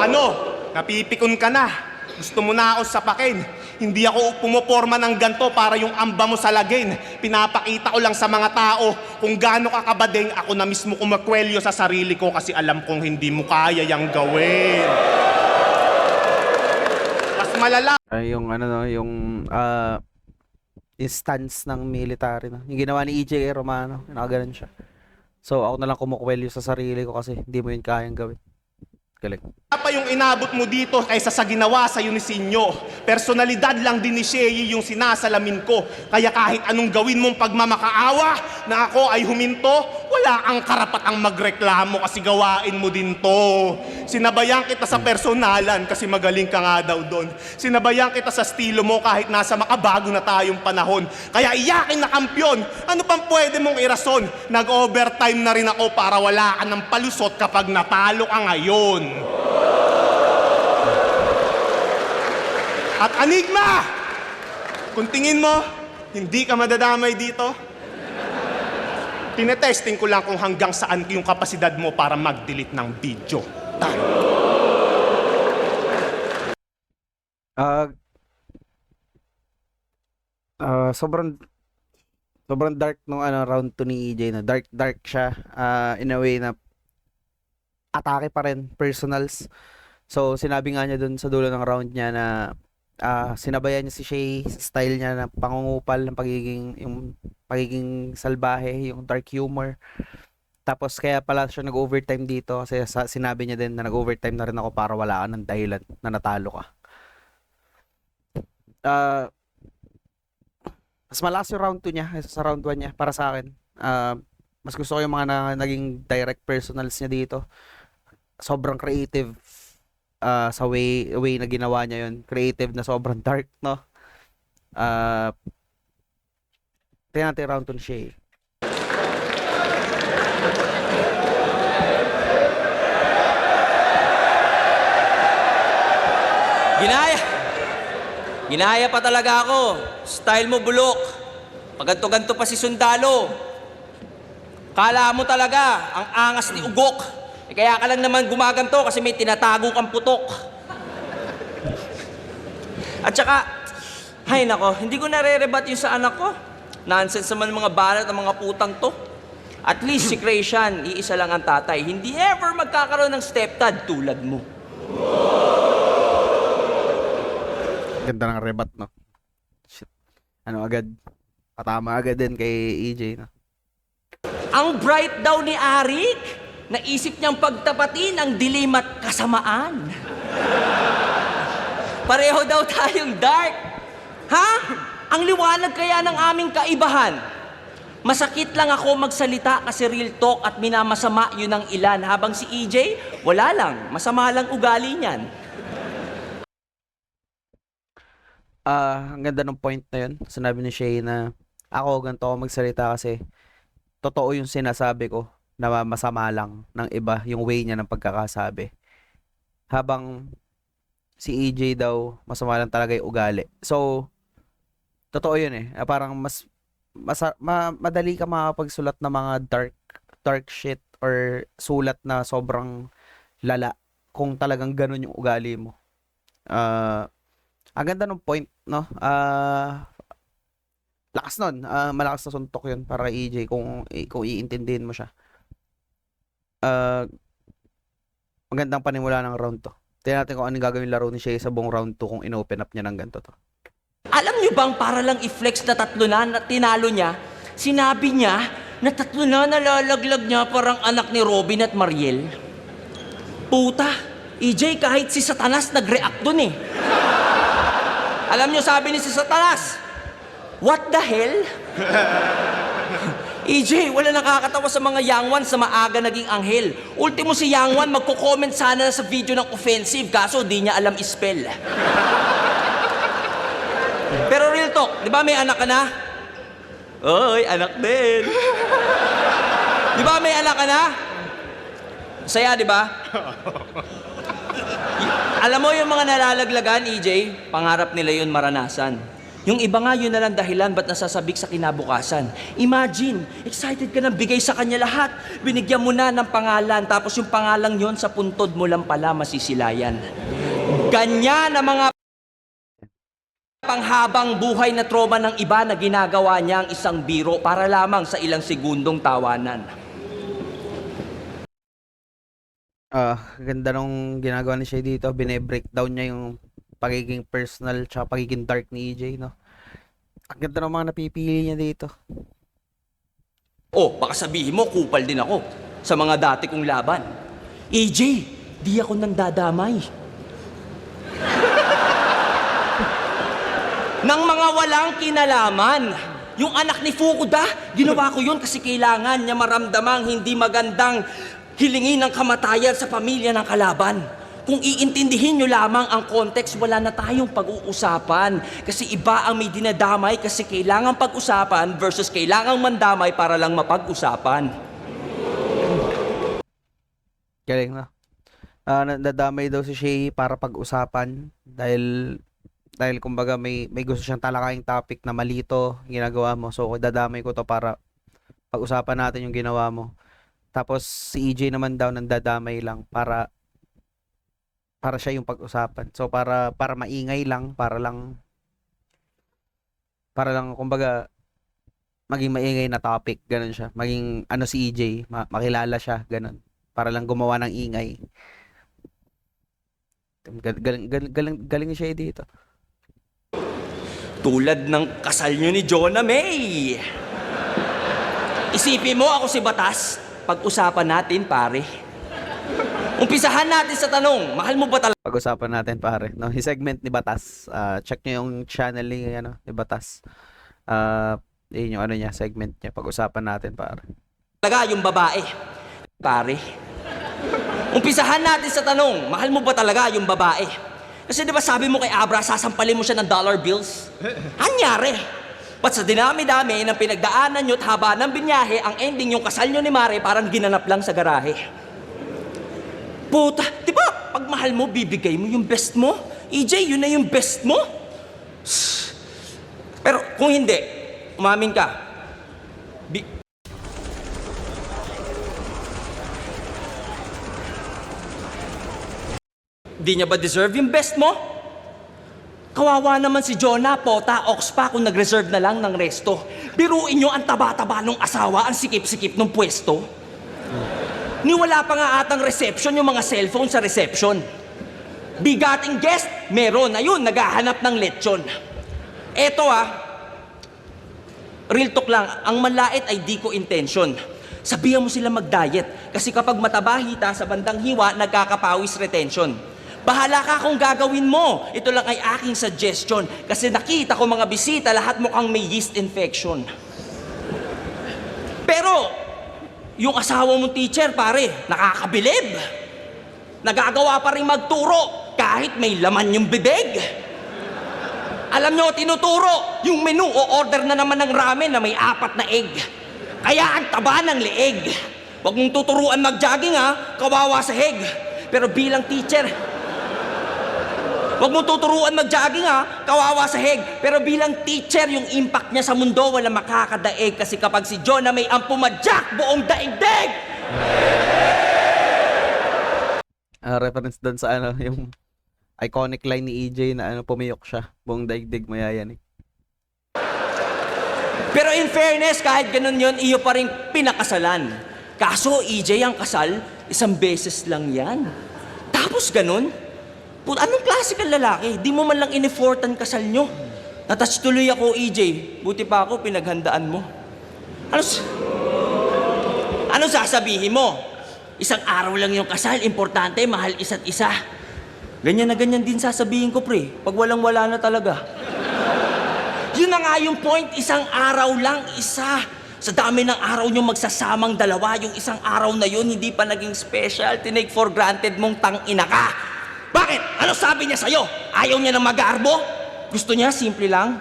S3: Ano? Napipikon ka na. Gusto mo na ako sapakin. Hindi ako pumoporma ng ganto para yung amba mo sa lagin. Pinapakita ko lang sa mga tao kung gaano ka kabadeng, ako na mismo kumakwelyo sa sarili ko kasi alam kong hindi mo kaya yang gawin. Malala.
S1: Yung stance ng military na. Yung ginawa ni EJ Romano, nakaganon siya. So ako na lang kumukwelyo sa sarili ko kasi hindi mo yun kayang gawin. Galing.
S3: Pa yung inabot mo dito kaysa sa ginawa sa Unisinyo. Personalidad lang din ni Sheyi yung sinasalamin ko. Kaya kahit anong gawin mong pagmamakaawa na ako ay huminto, wala kang karapatang magreklamo kasi gawain mo din to. Sinabayan kita sa personalan kasi magaling ka nga daw doon. Sinabayan kita sa estilo mo kahit nasa makabago na tayong panahon. Kaya iyakin na kampyon. Ano pang pwede mong irason? Nag-overtime na rin ako para wala ka ng palusot kapag natalo ka ngayon. At Enigma! Kung tingin mo, hindi ka madadamay dito, tinetesting ko lang kung hanggang saan yung kapasidad mo para mag-delete ng video.
S1: Sobrang dark nung round 2 ni EJ na. Dark siya in a way na atake pa rin, personals. So sinabi nga niya dun sa dulo ng round niya na sinabayan niya si Shay sa style niya na pangungupal ng pagiging salbahe, yung dark humor. Tapos kaya pala siya nag-overtime dito kasi sinabi niya din na nag-overtime na rin ako para wala ka ng dahilan na natalo ka. Mas malakas yung round 2 niya kaysa sa round 1 niya para sa akin. mas gusto ko yung mga naging direct personals niya dito. Sobrang creative sa way na ginawa niya yun. Creative na sobrang dark, no? Tingnan natin round 2 ni Shay.
S4: Ginaya pa talaga ako. Style mo bulok. Paganto-ganto pa si Sundalo. Kala mo talaga, ang angas ni Ugok. Kaya ka lang naman gumaganto kasi may tinatago kang putok. At saka, hay nako, hindi ko nare-rebat yung sa anak ko. Nonsense naman mga banat ng mga putang to. At least si Christian, iisa lang ang tatay. Hindi ever magkakaroon ng stepdad tulad mo.
S1: Ganda ng rebat, no? Shit. Ano agad? Patama agad din kay EJ, no?
S4: Ang bright daw ni Arik, naisip niyang pagtapatin ang dilim at kasamaan. Pareho daw tayong dark. Ha? Ang liwanag kaya ng aming kaibahan. Masakit lang ako magsalita kasi real talk at minamasama yun ng ilan. Habang si EJ, wala lang. Masama lang ugali niyan.
S1: Ang ganda ng point na yun. Sinabi ni Shay na ako ganito ako magsalita kasi totoo yung sinasabi ko na masama lang ng iba yung way niya ng pagkakasabi. Habang si EJ daw masama lang talaga yung ugali. So, totoo yun eh. Parang madali ka makapagsulat ng mga dark shit or sulat na sobrang lala kung talagang ganun yung ugali mo. Ang ganda ng point, no? Lakas nun. Malakas na suntok yun para kay EJ kung iintindihin mo siya. Magandang panimula ng round to. Tingnan natin kung anong gagawin laro ni Shay sa buong round 2 kung in-open up niya ng ganito to.
S4: Alam niyo bang para lang i-flex na tatlo na tinalo niya, sinabi niya na tatlo na nalalaglag niya parang anak ni Robin at Mariel? Puta, EJ, kahit si Satanas nag-react dun eh. Alam niyo sabi ni si Satanas, what the hell? EJ, wala nakakatawa sa mga young ones sa maaga naging anghel. Ultimo si young one, magko-comment sana sa video ng offensive, kaso di niya alam spell. Pero real talk, di ba may anak ka na? Oy, anak din. Di ba may anak ka na? Saya, di ba? Alam mo yung mga nalalaglagan, EJ, pangarap nila yun maranasan. Yung iba nga yun na lang dahilan ba't nasasabik sa kinabukasan. Imagine, excited ka nang bigay sa kanya lahat. Binigyan mo na ng pangalan, tapos yung pangalang yon sa puntod mo lang pala masisilayan. Ganyan ang mga panghabang buhay na trauma ng iba na ginagawa niya ang isang biro para lamang sa ilang segundong tawanan.
S1: Ganda nung ginagawa ni Shay dito. Bine-breakdown niya yung pagiging personal tsaka pagiging dark ni EJ, no? Ang ganda ng mga napipili niya dito.
S4: Oh, baka sabihin mo, kupal din ako sa mga dati kong laban. EJ, di ako nandadamay. Nang mga walang kinalaman. Yung anak ni Fukuda, ginawa ko yun kasi kailangan niya maramdamang hindi magandang hilingin ng kamatayan sa pamilya ng kalaban. Kung iintindihin nyo lamang ang context, wala na tayong pag-uusapan. Kasi iba ang may dinadamay kasi kailangan pag-usapan versus kailangang mandamay para lang mapag-usapan.
S1: Galing, no? Nadadamay daw si Shay para pag-usapan dahil kumbaga may gusto siyang talakaing topic na malito ginagawa mo. So, dadamay ko to para pag-usapan natin yung ginawa mo. Tapos, si EJ naman daw nandadamay lang para siya yung pag-usapan. So, para maingay lang, para lang kumbaga maging maingay na topic, ganun siya. Maging si EJ, makilala siya, ganun. Para lang gumawa ng ingay. Galing siya dito.
S4: Tulad ng kasal nyo ni Jonah May. Isipin mo ako si Batas, pag-usapan natin, pare. Umpisahan natin sa tanong, mahal mo ba talaga?
S1: Pag-usapan natin, pare. No, yung segment ni Batas. Check nyo yung channel ni Batas. Yun yung segment niya. Pag-usapan natin, pare.
S4: talaga yung babae? Pare, umpisahan natin sa tanong, mahal mo ba talaga yung babae? Kasi di ba sabi mo kay Abra, sasampalin mo siya ng dollar bills? Anyari? Ba't sa dinami-dami ng pinagdaanan nyo at haba ng binyahe, ang ending yung kasal nyo ni Mare parang ginanap lang sa garahe. Puta, di ba pag mahal mo, bibigay mo yung best mo? EJ, yun na yung best mo? Pero kung hindi, umamin ka. Di niya ba deserve yung best mo? Kawawa naman si Jonah, Pota, Ox pa kung nag-reserve na lang ng resto. Biruin nyo ang taba-taba nung asawa, ang sikip-sikip nung pwesto. Niwala pa nga atang reception yung mga cellphone sa reception. Bigating guest, meron. Ayun, naghahanap ng lechon. Eto real talk lang, ang manlait ay di ko intention. Sabihan mo sila mag-diet kasi kapag mataba hita sa bandang hiwa, nagkakapawis retention. Bahala ka kung gagawin mo. Ito lang ay aking suggestion kasi nakita ko mga bisita, lahat mukhang may yeast infection. Pero, yung asawa mong teacher, pare, nakakabilib. Nagagawa pa rin magturo kahit may laman yung bibig. Alam nyo, tinuturo, yung menu o order na naman ng ramen na may 4 na egg. Kaya ang taba ng leeg. Huwag mong tuturuan mag-jogging kawawa sa heg. Pero bilang teacher, huwag mong tuturuan mag-jogging kawawa sa heg. Pero bilang teacher, yung impact niya sa mundo wala makakadaig. Kasi kapag si Jonah may ampumadyak, buong daigdig!
S1: Reference doon sa yung iconic line ni EJ na pumiyok siya. Buong daigdig mayayanig.
S4: Pero in fairness, kahit ganun yun, iyo pa rin pinakasalan. Kaso, EJ, ang kasal, 1 beses lang yan. Tapos ganun? Anong klase kang lalaki? Di mo man lang in-effortan kasal nyo. Natouch tuloy ako, EJ. Buti pa ako, pinaghandaan mo. Ano sasabihin mo? 1 araw lang yung kasal, importante, mahal isa't isa. Ganyan na ganyan din sasabihin ko, pre. Pag walang-wala na talaga. Yun na nga yung point, 1 araw lang, isa. Sa dami ng araw nyo magsasamang dalawa, yung 1 araw na yun, hindi pa naging special. Tinake for granted mong tang-ina ka. Bakit? Ano sabi niya sa'yo? Ayaw niya ng mag-aarbo? Gusto niya, simple lang.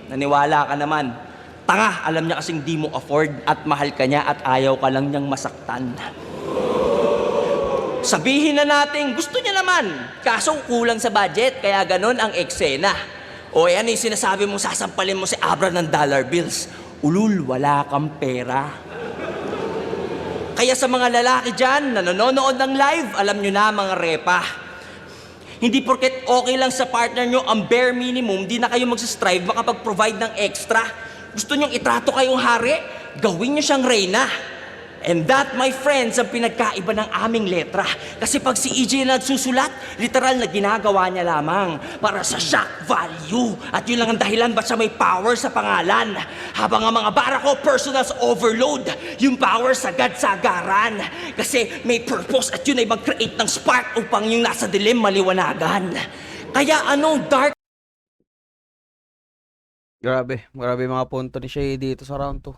S4: Naniwala ka naman. Tanga, alam niya kasing di mo afford at mahal ka niya at ayaw ka lang niyang masaktan. Sabihin na natin, gusto niya naman. Kaso kulang sa budget, kaya ganun ang eksena. O ano yung sinasabi mo, sasampalin mo si Abra ng dollar bills. Ulul, wala kang pera. Kaya sa mga lalaki dyan na nanonood ng live, alam nyo na mga repa. Hindi porket okay lang sa partner nyo ang bare minimum, di na kayo magsastrive makapag-provide ng extra. Gusto nyong itrato kayong hari, gawin nyo siyang reyna. And that, my friends, ang pinagkaiba ng aming letra. Kasi pag si EJ na nagsusulat, literal na ginagawa niya lamang para sa shock value. At yun lang ang dahilan ba't siya may power sa pangalan. Habang ang mga bara ko, personal overload. Yung power sagad-sagaran. Kasi may purpose at yun ay mag-create ng spark upang yung nasa dilim maliwanagan. Kaya dark?
S1: Grabe mga punto ni Shay dito sa round 2.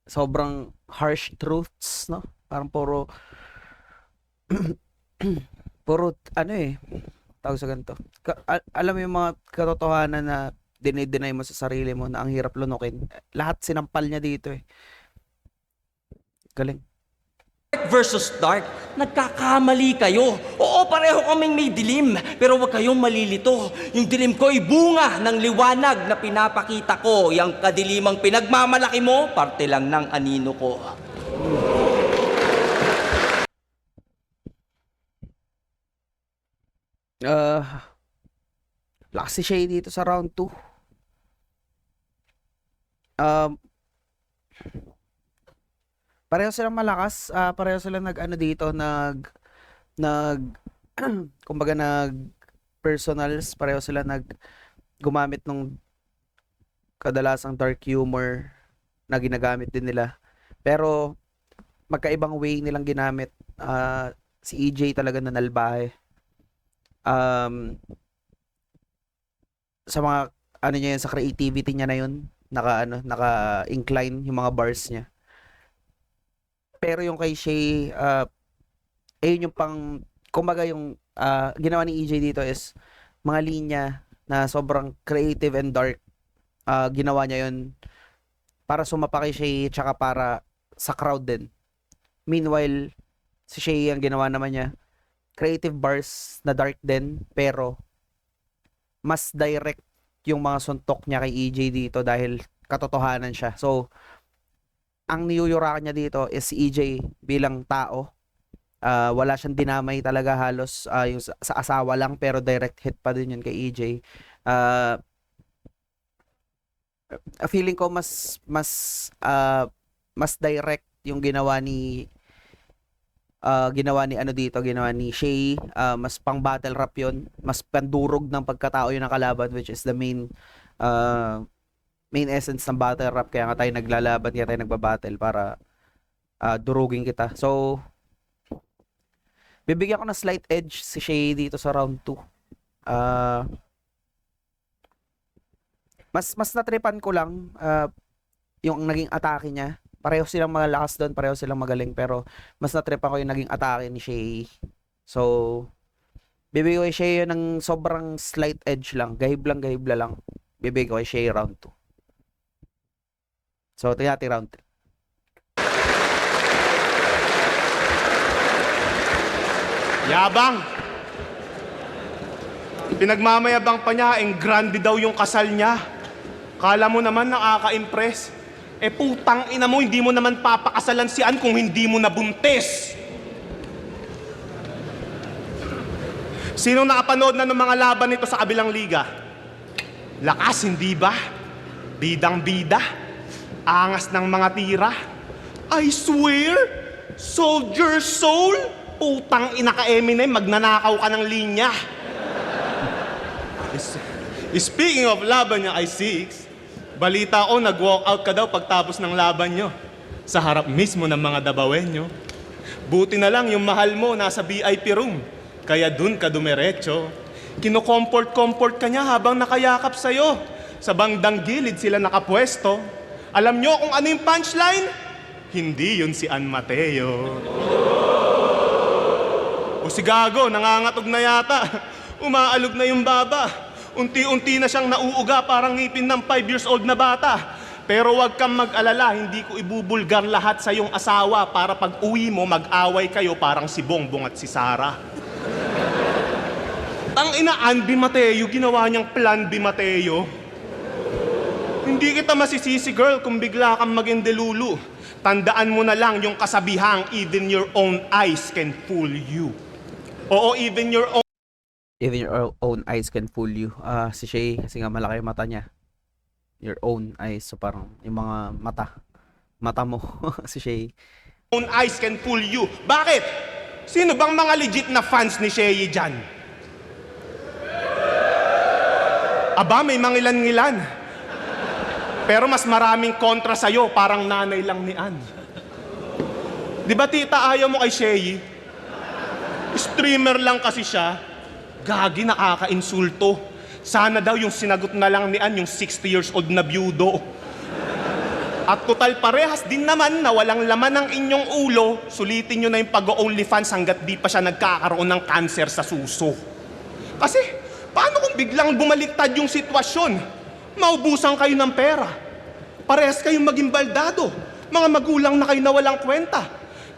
S1: Sobrang harsh truths, no? Parang puro tawag sa ganito. Alam mo yung mga katotohanan na dinideny mo sa sarili mo na ang hirap lunukin. Lahat sinampal niya dito Galing.
S4: Versus dark, nagkakamali kayo. Oo, pareho kaming may dilim, pero huwag kayong malilito. Yung dilim ko ay bunga ng liwanag na pinapakita ko. Yung kadilimang pinagmamalaki mo, parte lang ng anino ko.
S1: Lakas si Shay dito sa round 2. Pareho silang malakas, pareho silang kumbaga personals, pareho sila gumamit ng kadalasang dark humor na ginagamit din nila. Pero magkaibang way nilang ginamit. Si EJ talaga nanalbahe. Sa mga niya yun, sa creativity niya na yun, naka-incline yung mga bars niya. Pero yung kay Shay, ayun yung pang, kumbaga yung ginawa ni EJ dito is mga linya na sobrang creative and dark. Ginawa niya yun para sumapa kay Shay tsaka para sa crowd din. Meanwhile, si Shay ang ginawa naman niya, creative bars na dark din, pero mas direct yung mga suntok niya kay EJ dito dahil katotohanan siya. So, ang niyuyurakan niya dito is si EJ bilang tao. Wala siyang dinamay talaga halos, yung sa asawa lang, pero direct hit pa din yun kay EJ. Feeling ko mas direct yung ginawa ni ginawa ni Shay, mas pang battle rap yun, mas pandurog ng pagkatao yun ng kalaban, which is the main essence ng battle rap. Kaya nga tayo naglalaban, kaya tayo nagbabattle para durugin kita. So bibigyan ko ng slight edge si Shay dito sa round 2. Mas natripan ko lang yung naging atake niya. Pareho silang malakas doon, pareho silang magaling, pero mas natripan ko yung naging atake ni Shay. So, bibigay ko kay Shay yun ng sobrang slight edge lang, gahibla lang. Bibigay ko kay Shay round 2. So, tingnan natin round 3.
S3: Yabang! Pinagmamayabang pa niya, grande daw yung kasal niya. Kala mo naman nakaka-impress. Putang ina mo, hindi mo naman papakasalan si Ann kung hindi mo nabuntis. Sino nakapanood na ng mga laban nito sa kabilang liga? Lakas, hindi ba? Bidang-bida. Angas ng mga tira. I swear, soldier soul. Putang ina ka, Eminem, magnanakaw ka ng linya. Speaking of laban niya, I6, balita ko, nag-walk out ka daw pagtapos ng laban nyo. Sa harap mismo ng mga dabawenyo. Buti na lang yung mahal mo nasa VIP room. Kaya dun ka dumiretso. Kino-comfort ka niya habang nakayakap sa'yo. Sa bandang gilid sila nakapwesto. Alam nyo kung ano yung punchline? Hindi yun si Ann Mateo. O si Gago, nangangatog na yata. Umaalog na yung baba. Unti-unti na siyang nauuga parang ngipin ng 5 years old na bata. Pero wag kang mag-alala, hindi ko ibubulgar lahat sa iyong asawa para pag uwi mo mag-away kayo parang si Bongbong at si Sara. Tangina, Ann B. Mateo, ginawa niyang Plan B. Mateo. Hindi kita masisisi, girl, kung bigla kang maging delulu. Tandaan mo na lang yung kasabihang, even your own eyes can fool you. Oo, even your own
S1: eyes can fool you. Si Shay, kasi nga malaki yung mata niya. Your own eyes. So parang yung mga mata mo. Si Shay.
S3: own eyes can fool you. Bakit? Sino bang mga legit na fans ni Shay dyan? Aba, may mangilan-ngilan. Pero mas maraming kontra sa'yo, parang nanay lang ni Ann. Di ba tita, ayaw mo kay Shay? Streamer lang kasi siya. Gagi, nakaka-insulto. Sana daw yung sinagot na lang ni Ann, yung 60 years old na byudo. At total parehas din naman na walang laman ng inyong ulo, sulitin nyo na yung pag-OnlyFans hanggat di pa siya nagkakaroon ng cancer sa suso. Kasi, paano kung biglang bumaliktad yung sitwasyon? Maubusan kayo ng pera. Parehas kayong maging baldado. Mga magulang na kayo na walang kwenta.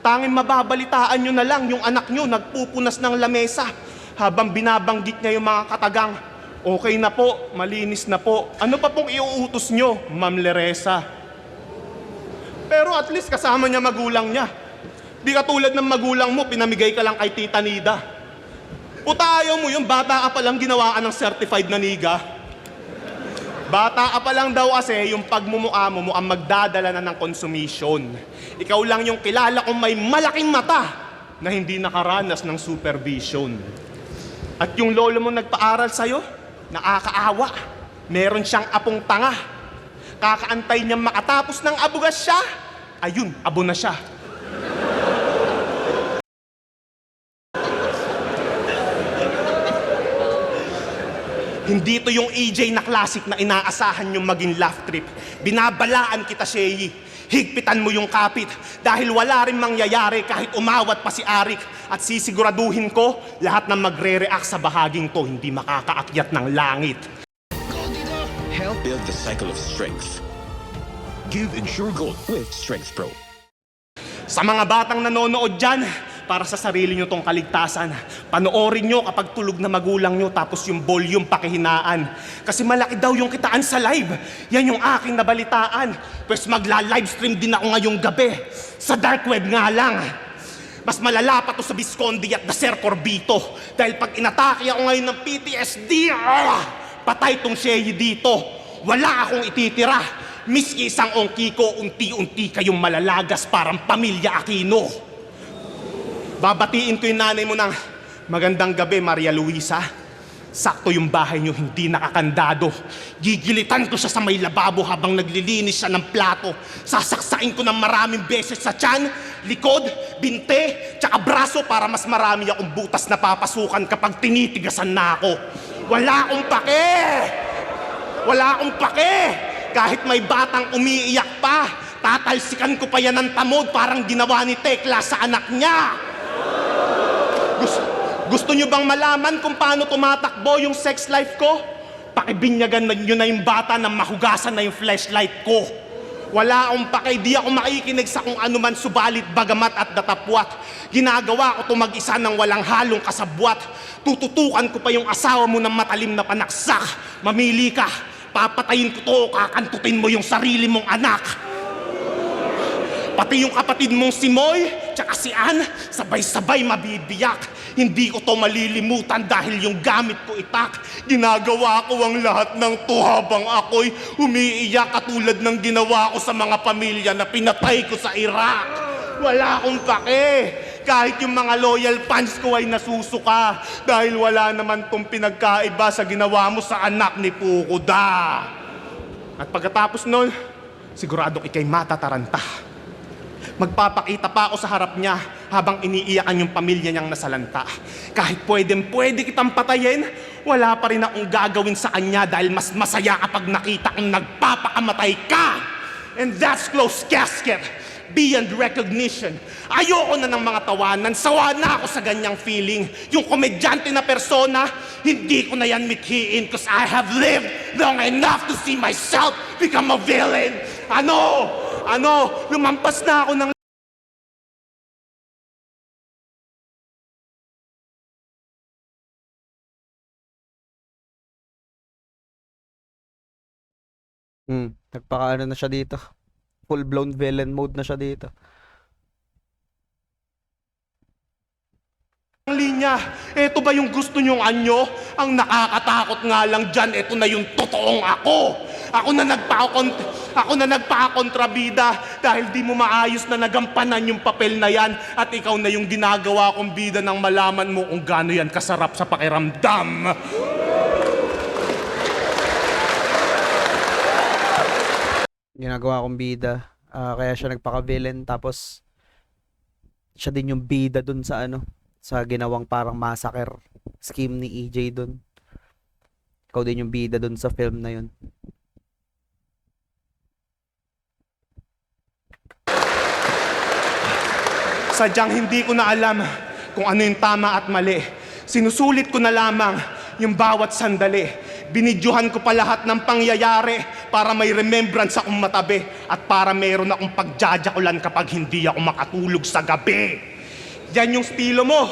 S3: Tanging mababalitaan nyo na lang yung anak nyo nagpupunas ng lamesa habang binabanggit niya yung mga katagang, okay na po, malinis na po. Ano pa pong iuutos nyo, Ma'am Leresa? Pero at least kasama niya magulang niya. Di katulad ng magulang mo, pinamigay ka lang kay Tita Nida. Puta, ayaw mo yung bata ka palang ginawaan ng certified na niga. Bata ka pa lang daw kasi yung pagmumukha mo mukhang magdadala na ng consummation. Ikaw lang yung kilala kong may malaking mata na hindi nakaranas ng supervision. At yung lolo mo nagpaaral sa'yo, nakakaawa. Meron siyang apong tanga. Kakaantay niyang makatapos ng abugas siya. Ayun, abo na siya. Hindi to yung EJ na classic na inaasahan yung maging laugh trip. Binabalaan kita, Shay. Higpitan mo yung kapit dahil wala rin mangyayari kahit umawat pa si Arik. At sisiguraduhin ko, lahat ng magre-react sa bahaging to hindi makakaakyat ng langit.
S5: Help
S7: Build the cycle of strength. Give Ensure Gold with Strength Pro.
S3: Sa mga batang nanonood dyan, para sa sarili nyo tong kaligtasan, panoorin nyo kapag tulog na magulang nyo tapos yung volume pakihinaan. Kasi malaki daw yung kitaan sa live. Yan yung aking nabalitaan. Pues magla-livestream din ako ngayong gabi. Sa dark web nga lang. Mas malala pa to sa Visconde at the Ser Corbito. Dahil pag inatake ako ngayon ng PTSD, patay tong Shea dito. Wala akong ititira. Miski isang ongki ko, unti-unti kayong malalagas parang pamilya Aquino. Babatiin ko yung nanay mo ng magandang gabi, Maria Luisa. Sakto yung bahay niyo, hindi nakakandado. Gigilitan ko siya sa may lababo habang naglilinis siya ng plato. Sasaksain ko ng maraming beses sa tiyan, likod, binte, tsaka braso para mas marami akong butas na papasukan kapag tinitigasan na ako. Wala akong pake! Wala akong pake! Kahit may batang umiiyak pa, tatalsikan ko pa yan ng tamod parang ginawa ni Tekla sa anak niya. Gusto nyo bang malaman kung paano tumatakbo yung sex life ko? Pakibinyagan nyo na yung bata na mahugasan na yung flashlight ko. Wala akong pake, di ako makikinig sa kung ano man subalit bagamat at datapwat. Ginagawa ko to mag-isa ng walang halong kasabwat. Tututukan ko pa yung asawa mo ng matalim na panaksak. Mamili ka, papatayin ko to, kakantutin mo yung sarili mong anak. Pati yung kapatid mong si Moy, tsaka si Ann, sabay-sabay mabibiyak. Hindi ko to malilimutan dahil yung gamit ko itak. Ginagawa ko ang lahat ng to habang ako'y umiiyak katulad ng ginawa ko sa mga pamilya na pinatay ko sa Iraq. Wala akong pake. Kahit yung mga loyal fans ko ay nasusuka dahil wala naman tong pinagkaiba sa ginawa mo sa anak ni Pukuda. At pagkatapos nun, siguradong ikay matataranta. Magpapakita pa ako sa harap niya habang iniiyakan yung pamilya niyang nasalanta. Kahit pwede kitang patayin, wala pa rin akong gagawin sa kanya dahil mas masaya kapag nakita kong nagpapakamatay ka. And that's closed casket, beyond recognition. Ayoko na ng mga tawanan, sawa na ako sa ganyang feeling. Yung komedyante na persona, hindi ko na yan mithiin cause I have lived long enough to see myself become a villain. Lumampas na ako ng
S1: Nagpakaano na siya dito. Full-blown villain mode na siya dito.
S3: linya. Ito ba yung gusto nyong anyo? Ang nakakatakot nga lang dyan, ito na yung totoong ako. Ako na nagpakontrabida dahil di mo maayos na nagampanan yung papel na yan at ikaw na yung ginagawa kong bida nang malaman mo kung gaano yan kasarap sa pakiramdam.
S1: Ginagawa kong bida. Kaya siya nagpaka-villain tapos siya din yung bida dun sa sa ginawang parang massacre scheme ni EJ dun. Ikaw din yung bida dun sa film na yun.
S3: Sadyang hindi ko na alam kung ano yung tama at mali. Sinusulit ko na lamang yung bawat sandali. Binidyohan ko pa lahat ng pangyayari para may remembrance akong matabi at para meron akong pagjajakulan kapag hindi ako makatulog sa gabi. Yan yung estilo mo.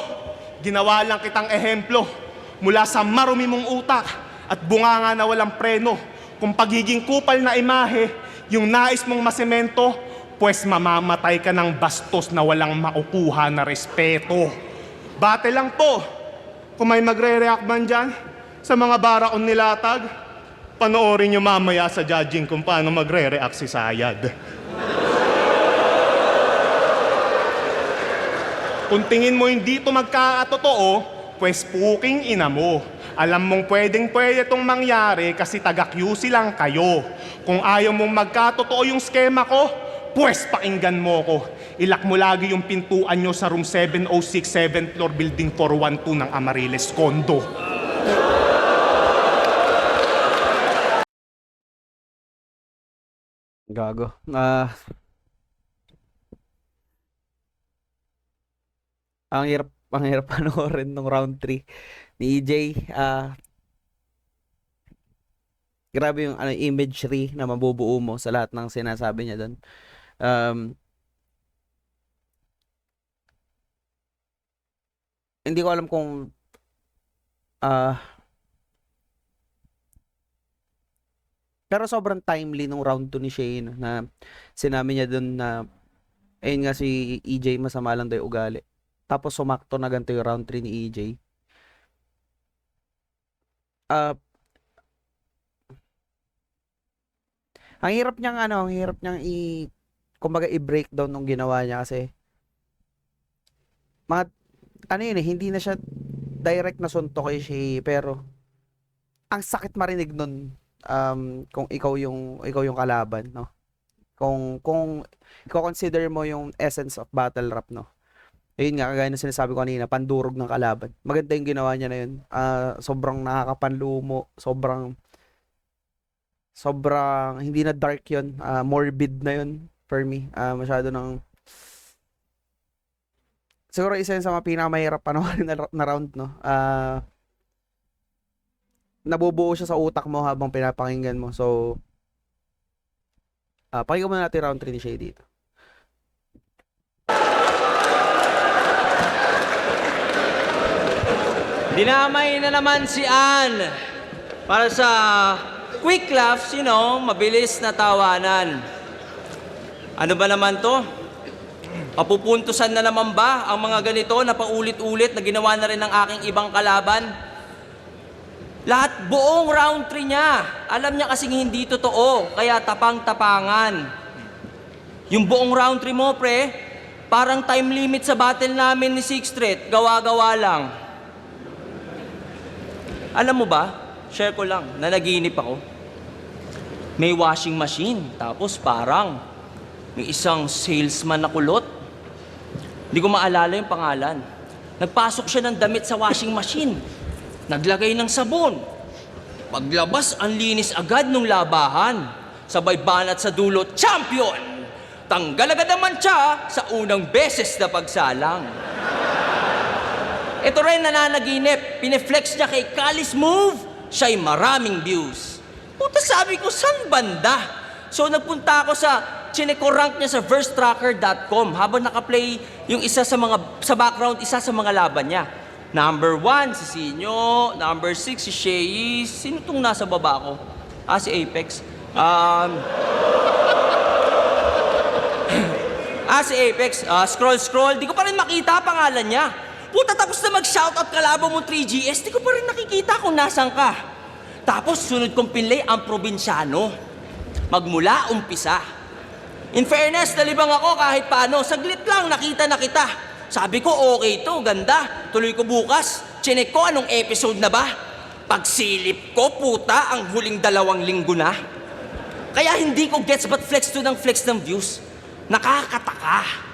S3: Ginawa lang kitang ehemplo mula sa marumi mong utak at bunganga na walang preno. Kung pagiging kupal na imahe, yung nais mong masemento, pues mamamatay ka ng bastos na walang makukuha na respeto. Bate lang po. Kung may magre-react man dyan sa mga baraon nilatag, panoorin nyo mamaya sa judging kung paano magre-react si Sayad. Kung tingin mo hindi ito magkakatotoo, pues puking ina mo. Alam mong pwedeng-pwede itong mangyari kasi taga-QC lang kayo. Kung ayaw mong magkatotoo yung skema ko, pues pakinggan mo ko. Ilak mo lagi yung pintuan nyo sa room 706, 7th floor, building 412 ng Amariles Condo.
S1: Gago. ang hirap panoorin nung round 3 ni EJ. Grabe yung imagery na mabubuo mo sa lahat ng sinasabi niya doon. Hindi ko alam kung pero sobrang timely nung round 2 ni Shane na sinabi niya doon na ayun nga si EJ masama lang daw yung ugali. Tapos sumakto na ganito yung round 3 ni EJ. Ang hirap niyang kumbaga i-breakdown nung ginawa niya kasi mga hindi na siya direct na suntok kay Shea, pero ang sakit marinig nun kung ikaw yung kalaban, no? Kung i-consider mo yung essence of battle rap, no? Ayun nga, kagaya na sinasabi ko kanina, pandurog ng kalaban. Maganda yung ginawa niya na yun. Sobrang nakakapanlumo, sobrang hindi na dark yun, morbid na yun for me. Masyado ng siguro isa yun sa mga pinakamahirap panoorin na round, no? Nabubuo siya sa utak mo habang pinapakinggan mo. So, pakinggan muna natin round 3 ni Shea dito.
S4: Dinamay na naman si Ann para sa quick laughs, mabilis na tawanan. Ano ba naman to? Papupuntusan na naman ba ang mga ganito na paulit-ulit na ginawa na rin ng aking ibang kalaban? Lahat buong round 3 niya. Alam niya kasing hindi totoo, kaya tapang-tapangan. Yung buong round 3 mo, pre, parang time limit sa battle namin ni Sixth Street. Gawa-gawa lang. Alam mo ba, share ko lang, na naginip ako. May washing machine, tapos parang may isang salesman na kulot. Hindi ko maalala yung pangalan. Nagpasok siya ng damit sa washing machine. Naglagay ng sabon. Paglabas, ang linis agad nung labahan. Sabay banat sa dulo, champion! Tanggal agad ang mantsa sa unang beses na pagsalang. Ito rin nananaginip. Pineflex niya kay Kalis Move, siya'y maraming views. Puta, sabi ko, saan banda? So nagpunta ako sa chinekorank niya sa versetracker.com habang nakaplay yung isa sa background, isa sa mga laban niya. Number 1, si Sinyo. Number 6, si Shea. Sino tong nasa baba ko? Si Apex. Si Apex. Scroll. Di ko pa rin makita pangalan niya. Puta, tapos na mag-shoutout kalaban mo 3GS, di ko pa rin nakikita kung nasan ka. Tapos sunod kong pinlay ang probinsyano. Magmula umpisa. In fairness, nalibang ako kahit paano. Saglit lang, nakita na kita. Sabi ko, okay to, ganda. Tuloy ko bukas. Chinek ko anong episode na ba. Pagsilip ko, puta, ang huling 2 linggo na. Kaya hindi ko gets but flex ng views. Nakakataka.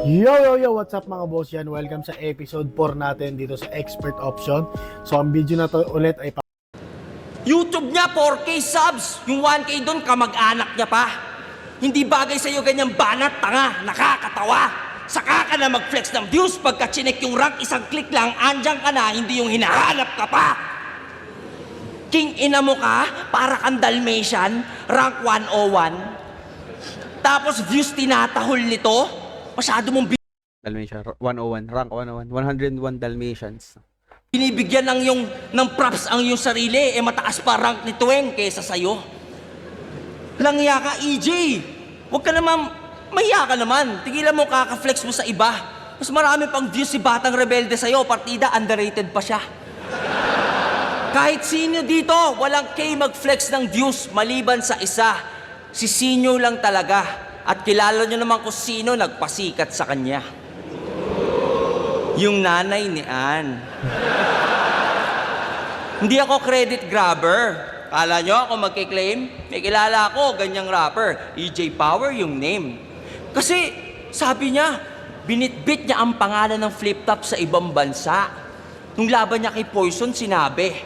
S8: Yo, what's up mga boss yan? Welcome sa episode 4 natin dito sa Expert Option. So ang video na to ulit ay
S4: YouTube niya, 4K subs. Yung 1K doon, kamag-anak niya pa. Hindi bagay sa'yo ganyang banat, tanga, nakakatawa. Saka ka na mag-flex ng views pagka chinek yung rank, isang click lang, andyan ka na, hindi yung hinahanap ka pa. King ina mo ka, para kang Dalmatian, rank 101. Tapos views tinatahol nito, masyado mong
S1: Dalmatian 101, rank 101, 101 Dalmatians.
S4: binibigyan ng props ang iyong sarili, mataas pa rank ni Tuweng kesa sa'yo. Langya ka, EJ. Huwag ka naman, mahiya ka naman. Tigilan mo kaka-flex mo sa iba. Mas marami pang views si Batang Rebelde sa'yo, partida, underrated pa siya. Kahit sino dito, walang K mag-flex ng views maliban sa isa. Si Sinyo lang talaga. At kilala nyo naman kung sino nagpasikat sa kanya. Yung nanay ni Ann. Hindi ako credit grabber. Kala nyo ako magkiklaim? May kilala ako, ganyang rapper. EJ Power yung name. Kasi sabi niya, binitbit niya ang pangalan ng flip-top sa ibang bansa. Nung laban niya kay Poison, sinabi,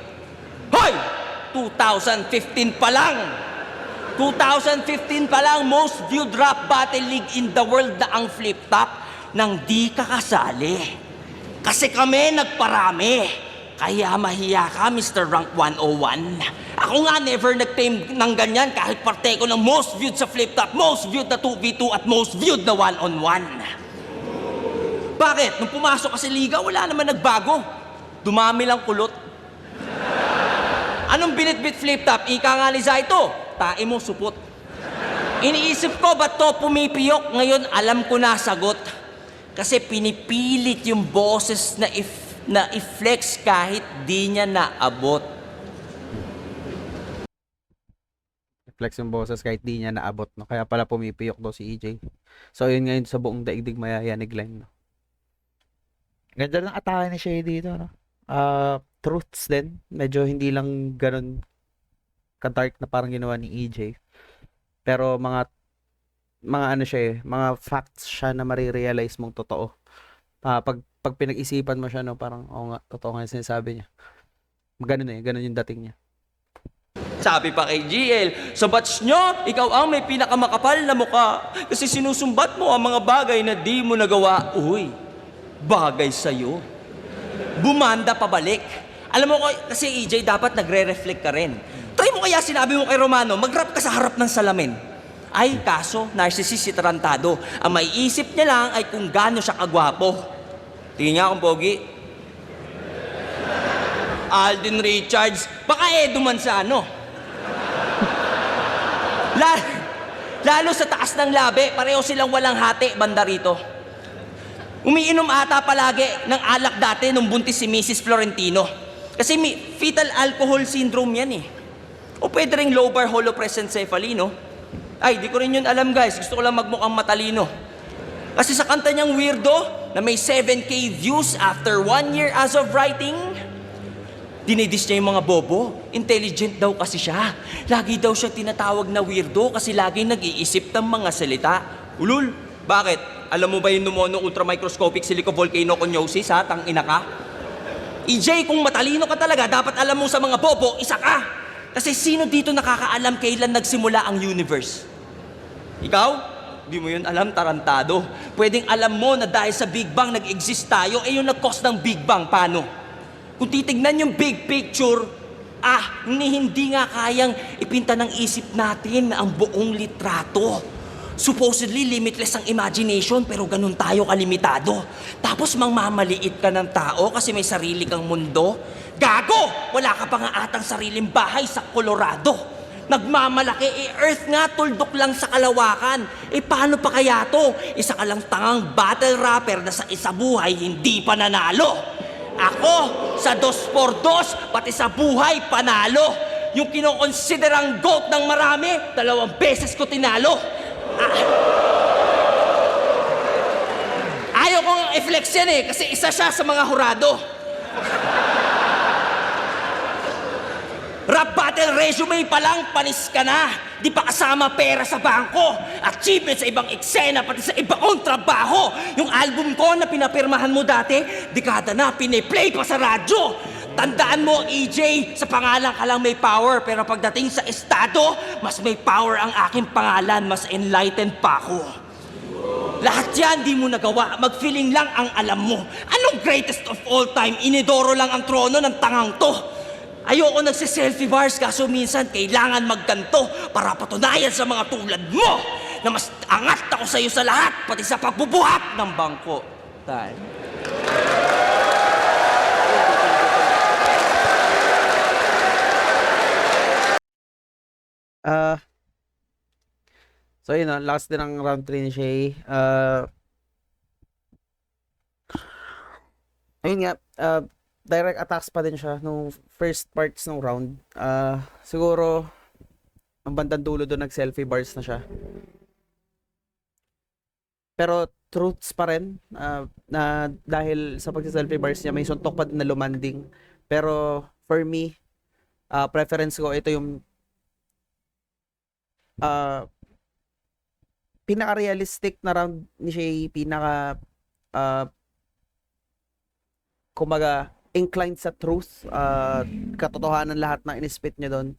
S4: Hoy! 2015 pa lang! 2015 pa lang, most viewed rap battle league in the world na ang flip-top. nang di ka kasali. Kasi kami nagparami. Kaya mahiya ka, Mr. Rank 101. Ako nga never nag-claim ng ganyan kahit parte ko ng most viewed sa Flip Top, most viewed na 2v2 at most viewed na 1-on-1. Bakit? Nung pumasok ka sa liga, wala naman nagbago. Dumami lang kulot. Anong binitbit Flip Top? Ika nga ni Zaito, tae mo supot. Iniisip ko, ba't to pumipiyok? Ngayon, alam ko na sagot. Kasi pinipilit yung boses na i-flex kahit di niya naabot.
S1: Flex yung boses kahit di niya naabot, no? Kaya pala pumipiyok daw si EJ. So, yun ngayon sa buong daigdig mayayanig line, no? Ganda ng atake ni Shay dito, no? Truths din. Medyo hindi lang ganun ka-dark na parang ginawa ni EJ. Pero mga ano siya eh, mga facts siya na marirealize mong totoo. Pag pinag-isipan mo siya, no, parang, oo nga, totoo nga yung sinasabi niya. Ganun yung dating niya.
S4: Sabi pa kay GL, sa batch nyo, ikaw ang may pinakamakapal na mukha. Kasi sinusumbat mo ang mga bagay na di mo nagawa. Uy, bagay sa'yo. Bumanda pabalik. Alam mo ko, kasi EJ, dapat nagre-reflect ka rin. Try mo kaya sinabi mo kay Romano, mag-rap ka sa harap ng salamin. Ay, kaso, narcissist si Tarantado. Ang may isip niya lang ay kung gaano siya kagwapo. Tingin nga akong pogi. Alden Richards, baka Edo sa ano. Lalo sa taas ng labi, pareho silang walang hati banda rito. Umiinom ata palagi ng alak dati nung buntis si Mrs. Florentino. Kasi may fetal alcohol syndrome yan eh. O pwede ring lobar holoprosencephaly, no? Ay, di ko rin yun alam guys. Gusto ko lang magmukhang matalino. Kasi sa kanta niyang Weirdo, na may 7K views after 1 year as of writing, dinidis niya yung mga bobo. Intelligent daw kasi siya. Lagi daw siya tinatawag na weirdo kasi lagi nag-iisip ng mga salita. Ulul, bakit? Alam mo ba yung pneumono ultramicroscopic silicovolcanoconiosis, ha? Tangina ka? EJ, kung matalino ka talaga, dapat alam mo sa mga bobo, isa ka. Kasi sino dito nakakaalam kailan nagsimula ang universe? Ikaw? Di mo yun alam, Tarantado. Pwedeng alam mo na dahil sa Big Bang nag-exist tayo, yung nag-cause ng Big Bang, paano? Kung titignan yung big picture, hindi nga kayang ipinta ng isip natin ang buong litrato. Supposedly limitless ang imagination, pero ganun tayo kalimitado. Tapos mangmamaliit ka ng tao kasi may sarili kang mundo. Gago! Wala ka pa nga atang sariling bahay sa Colorado. Nagmamalaki, Earth nga, tuldok lang sa kalawakan. Paano pa kaya to? Isa ka lang tangang battle rapper na sa isa buhay hindi pa nanalo. Ako, sa 2x2, pati sa buhay, panalo. Yung kinokonsiderang GOAT ng marami, 2 beses ko tinalo. Ayaw kong i-flex yan kasi isa siya sa mga hurado. Rap battle resume pa lang, panis ka na. Di pa kasama pera sa bangko. Achievement sa ibang eksena, pati sa iba kong trabaho. Yung album ko na pinapirmahan mo dati, dekada na, piniplay pa sa radyo. Tandaan mo, EJ, sa pangalan ka lang may power, pero pagdating sa estado, mas may power ang aking pangalan, mas enlightened pa ako. Lahat yan di mo nagawa, mag-feeling lang ang alam mo. Anong greatest of all time? Inidoro lang ang trono ng tangang to. Ayoko nagsiselfie bars kaso minsan kailangan magganto para patunayan sa mga tulad mo na mas angat ako sa iyo sa lahat, pati sa pagbubuhat ng bangko. Tal.
S1: So yun, last din ang round 3 ni Shay. Ayun nga, direct attacks pa din siya nung first parts ng round. Siguro ang bandang dulo doon nag-selfie bars na siya. Pero truths pa rin na dahil sa pag-selfie bars niya may suntok pa din na lumanding. Pero for me, preference ko ito yung pinaka-realistic na round ni Shay, kumaga inclined sa truth, katotohanan lahat ng in-spit niya doon.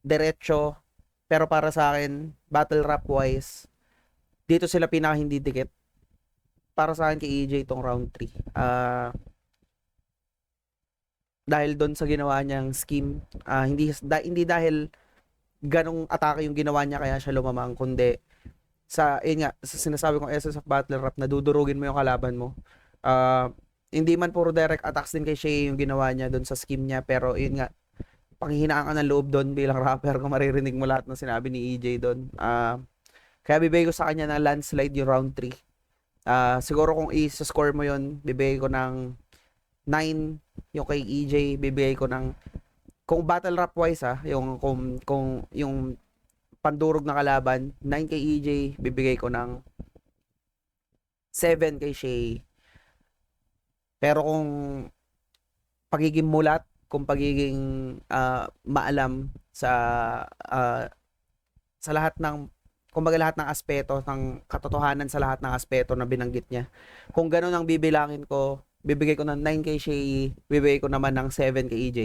S1: Diretso, pero para sa akin, battle rap wise, dito sila pinaka hindi dikit. para sa akin kay EJ tong round 3. Dahil doon sa ginawa niyang scheme, hindi dahil ganong atake yung ginawa niya kaya siya lumamang, kundi yun nga, sa sinasabi kong essence of battle rap, na dudurugin mo yung kalaban mo. Hindi man puro direct attacks din kay Shay yung ginawa niya doon sa scheme niya, pero yun nga, panghihinaan ka ng loob doon bilang rapper kung maririnig mo lahat ng sinabi ni EJ doon. Kaya bibigay ko sa kanya ng landslide yung round 3. Siguro kung i-score mo yun, bibigay ko ng 9. Yung kay EJ, bibigay ko ng, kung battle rap wise kung yung pandurog na kalaban, 9 kay EJ, bibigay ko ng 7 kay Shay. Pero kung pagiging mulat, kung pagiging maalam sa lahat ng, kumbaga lahat ng aspeto ng katotohanan, sa lahat ng aspeto na binanggit niya, kung gano'n ang bibilangin ko, bibigay ko ng 9 kay Shay, bibigay ko naman ng 7 kay EJ.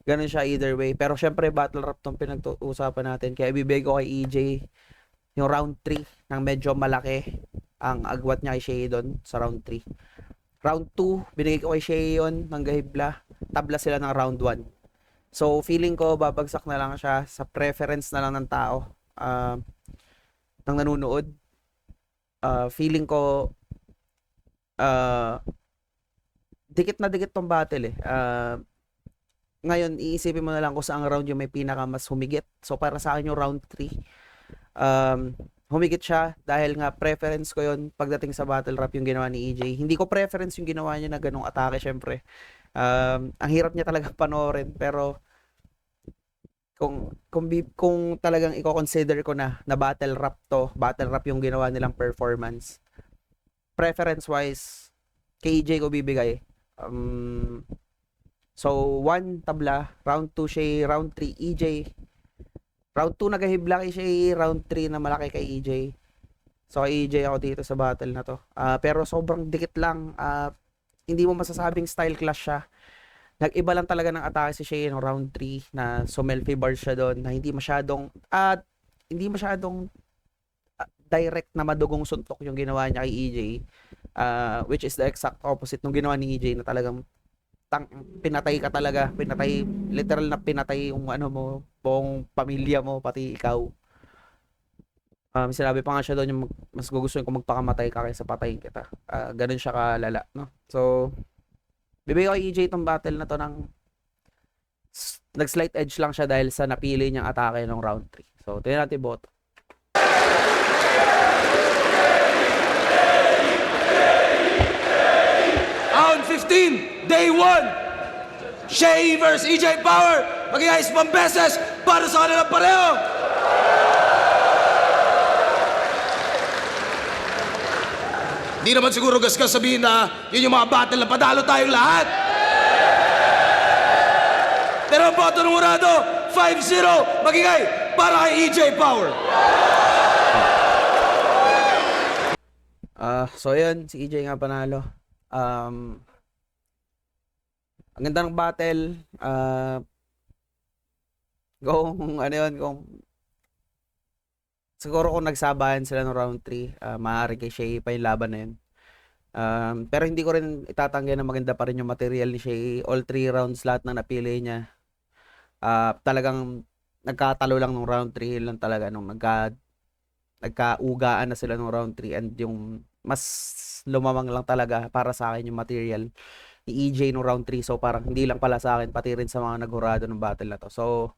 S1: Ganun siya either way. Pero syempre, battle rap tong pinag-uusapan natin. Kaya bibigay ko kay EJ yung round 3 ng medyo malaki ang agwat niya kay Shay doon sa round 3. Round 2, binigay ko kay Shay yun ng gahibla. Tabla sila ng round 1. So, feeling ko, babagsak na lang siya sa preference na lang ng tao, ng nanunood. Feeling ko, dikit na dikit tong battle eh. Ngayon, iisipin mo na lang kung saang round yung may pinaka mas humigit. So, para sa akin yung round 3. Humigit siya dahil nga preference ko yon pagdating sa battle rap yung ginawa ni EJ. Hindi ko preference yung ginawa niya na ganong atake, syempre. Ang hirap niya talaga panoorin, pero kung talagang i-consider ko na battle rap yung ginawa nilang performance, preference wise kay EJ ko bibigay. So 1 tabla, round 2 Shay, round 3 EJ. Round 2 nagahibla kay Shay, round 3 na malaki kay EJ. So kay EJ ako dito sa battle na to. Pero sobrang dikit lang. Hindi mo masasabing style clash siya. Nag-iba lang talaga ng atake si Shay no round 3 na sumelfie bar siya doon, na hindi masyadong direct na madugong suntok yung ginawa niya kay EJ, which is the exact opposite nung ginawa ni EJ, na talagang pinatay ka talaga, literal na pinatay yung buong pamilya mo, pati ikaw. Sinabi pa nga siya doon, yung mas gugustuhin ko magpakamatay ka kaysa patayin kita. Ganun siya kalala, no? So, bibigay ko kay EJ itong battle na to ng nag-slight edge lang siya dahil sa napili niyang atake ng round 3. So, tingnan natin boto.
S2: Round 15, day 1. Shay versus EJ Power. Mag-iayos pang beses para sa kanilang pareho. Di naman siguro gasgas sabihin na yun yung mga battle na padalo tayong lahat. Pero ang boto ng Murado, 5-0, magigay para kay EJ Power.
S1: So yun, si EJ nga panalo. Ang ganda ng battle. Siguro kung nagsabayan sila ng round 3, maaari kay Shay pa yung laban na yun. Pero hindi ko rin itatanggi na maganda pa rin yung material ni Shay. All 3 rounds lahat na napili niya. Talagang nagkatalo lang nung round 3 lang talaga, nung nagkaugaan na sila nung round 3, and yung mas lumamang lang talaga para sa akin yung material ni EJ nung round 3. So parang hindi lang pala sa akin, pati rin sa mga naghurado ng battle na to. So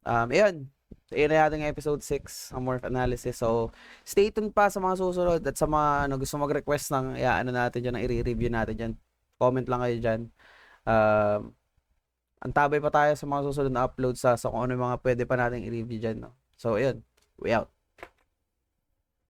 S1: ayun. So, yun na ating episode 6 ang Morph Analysis. So stay tuned pa sa mga susunod, at sa mga gusto mag-request ng natin dyan, ng i-review natin dyan, comment lang kayo dyan. Antabay pa tayo sa mga susunod na uploads sa kung ano yung mga pwede pa nating i-review dyan, no? So ayun, we out.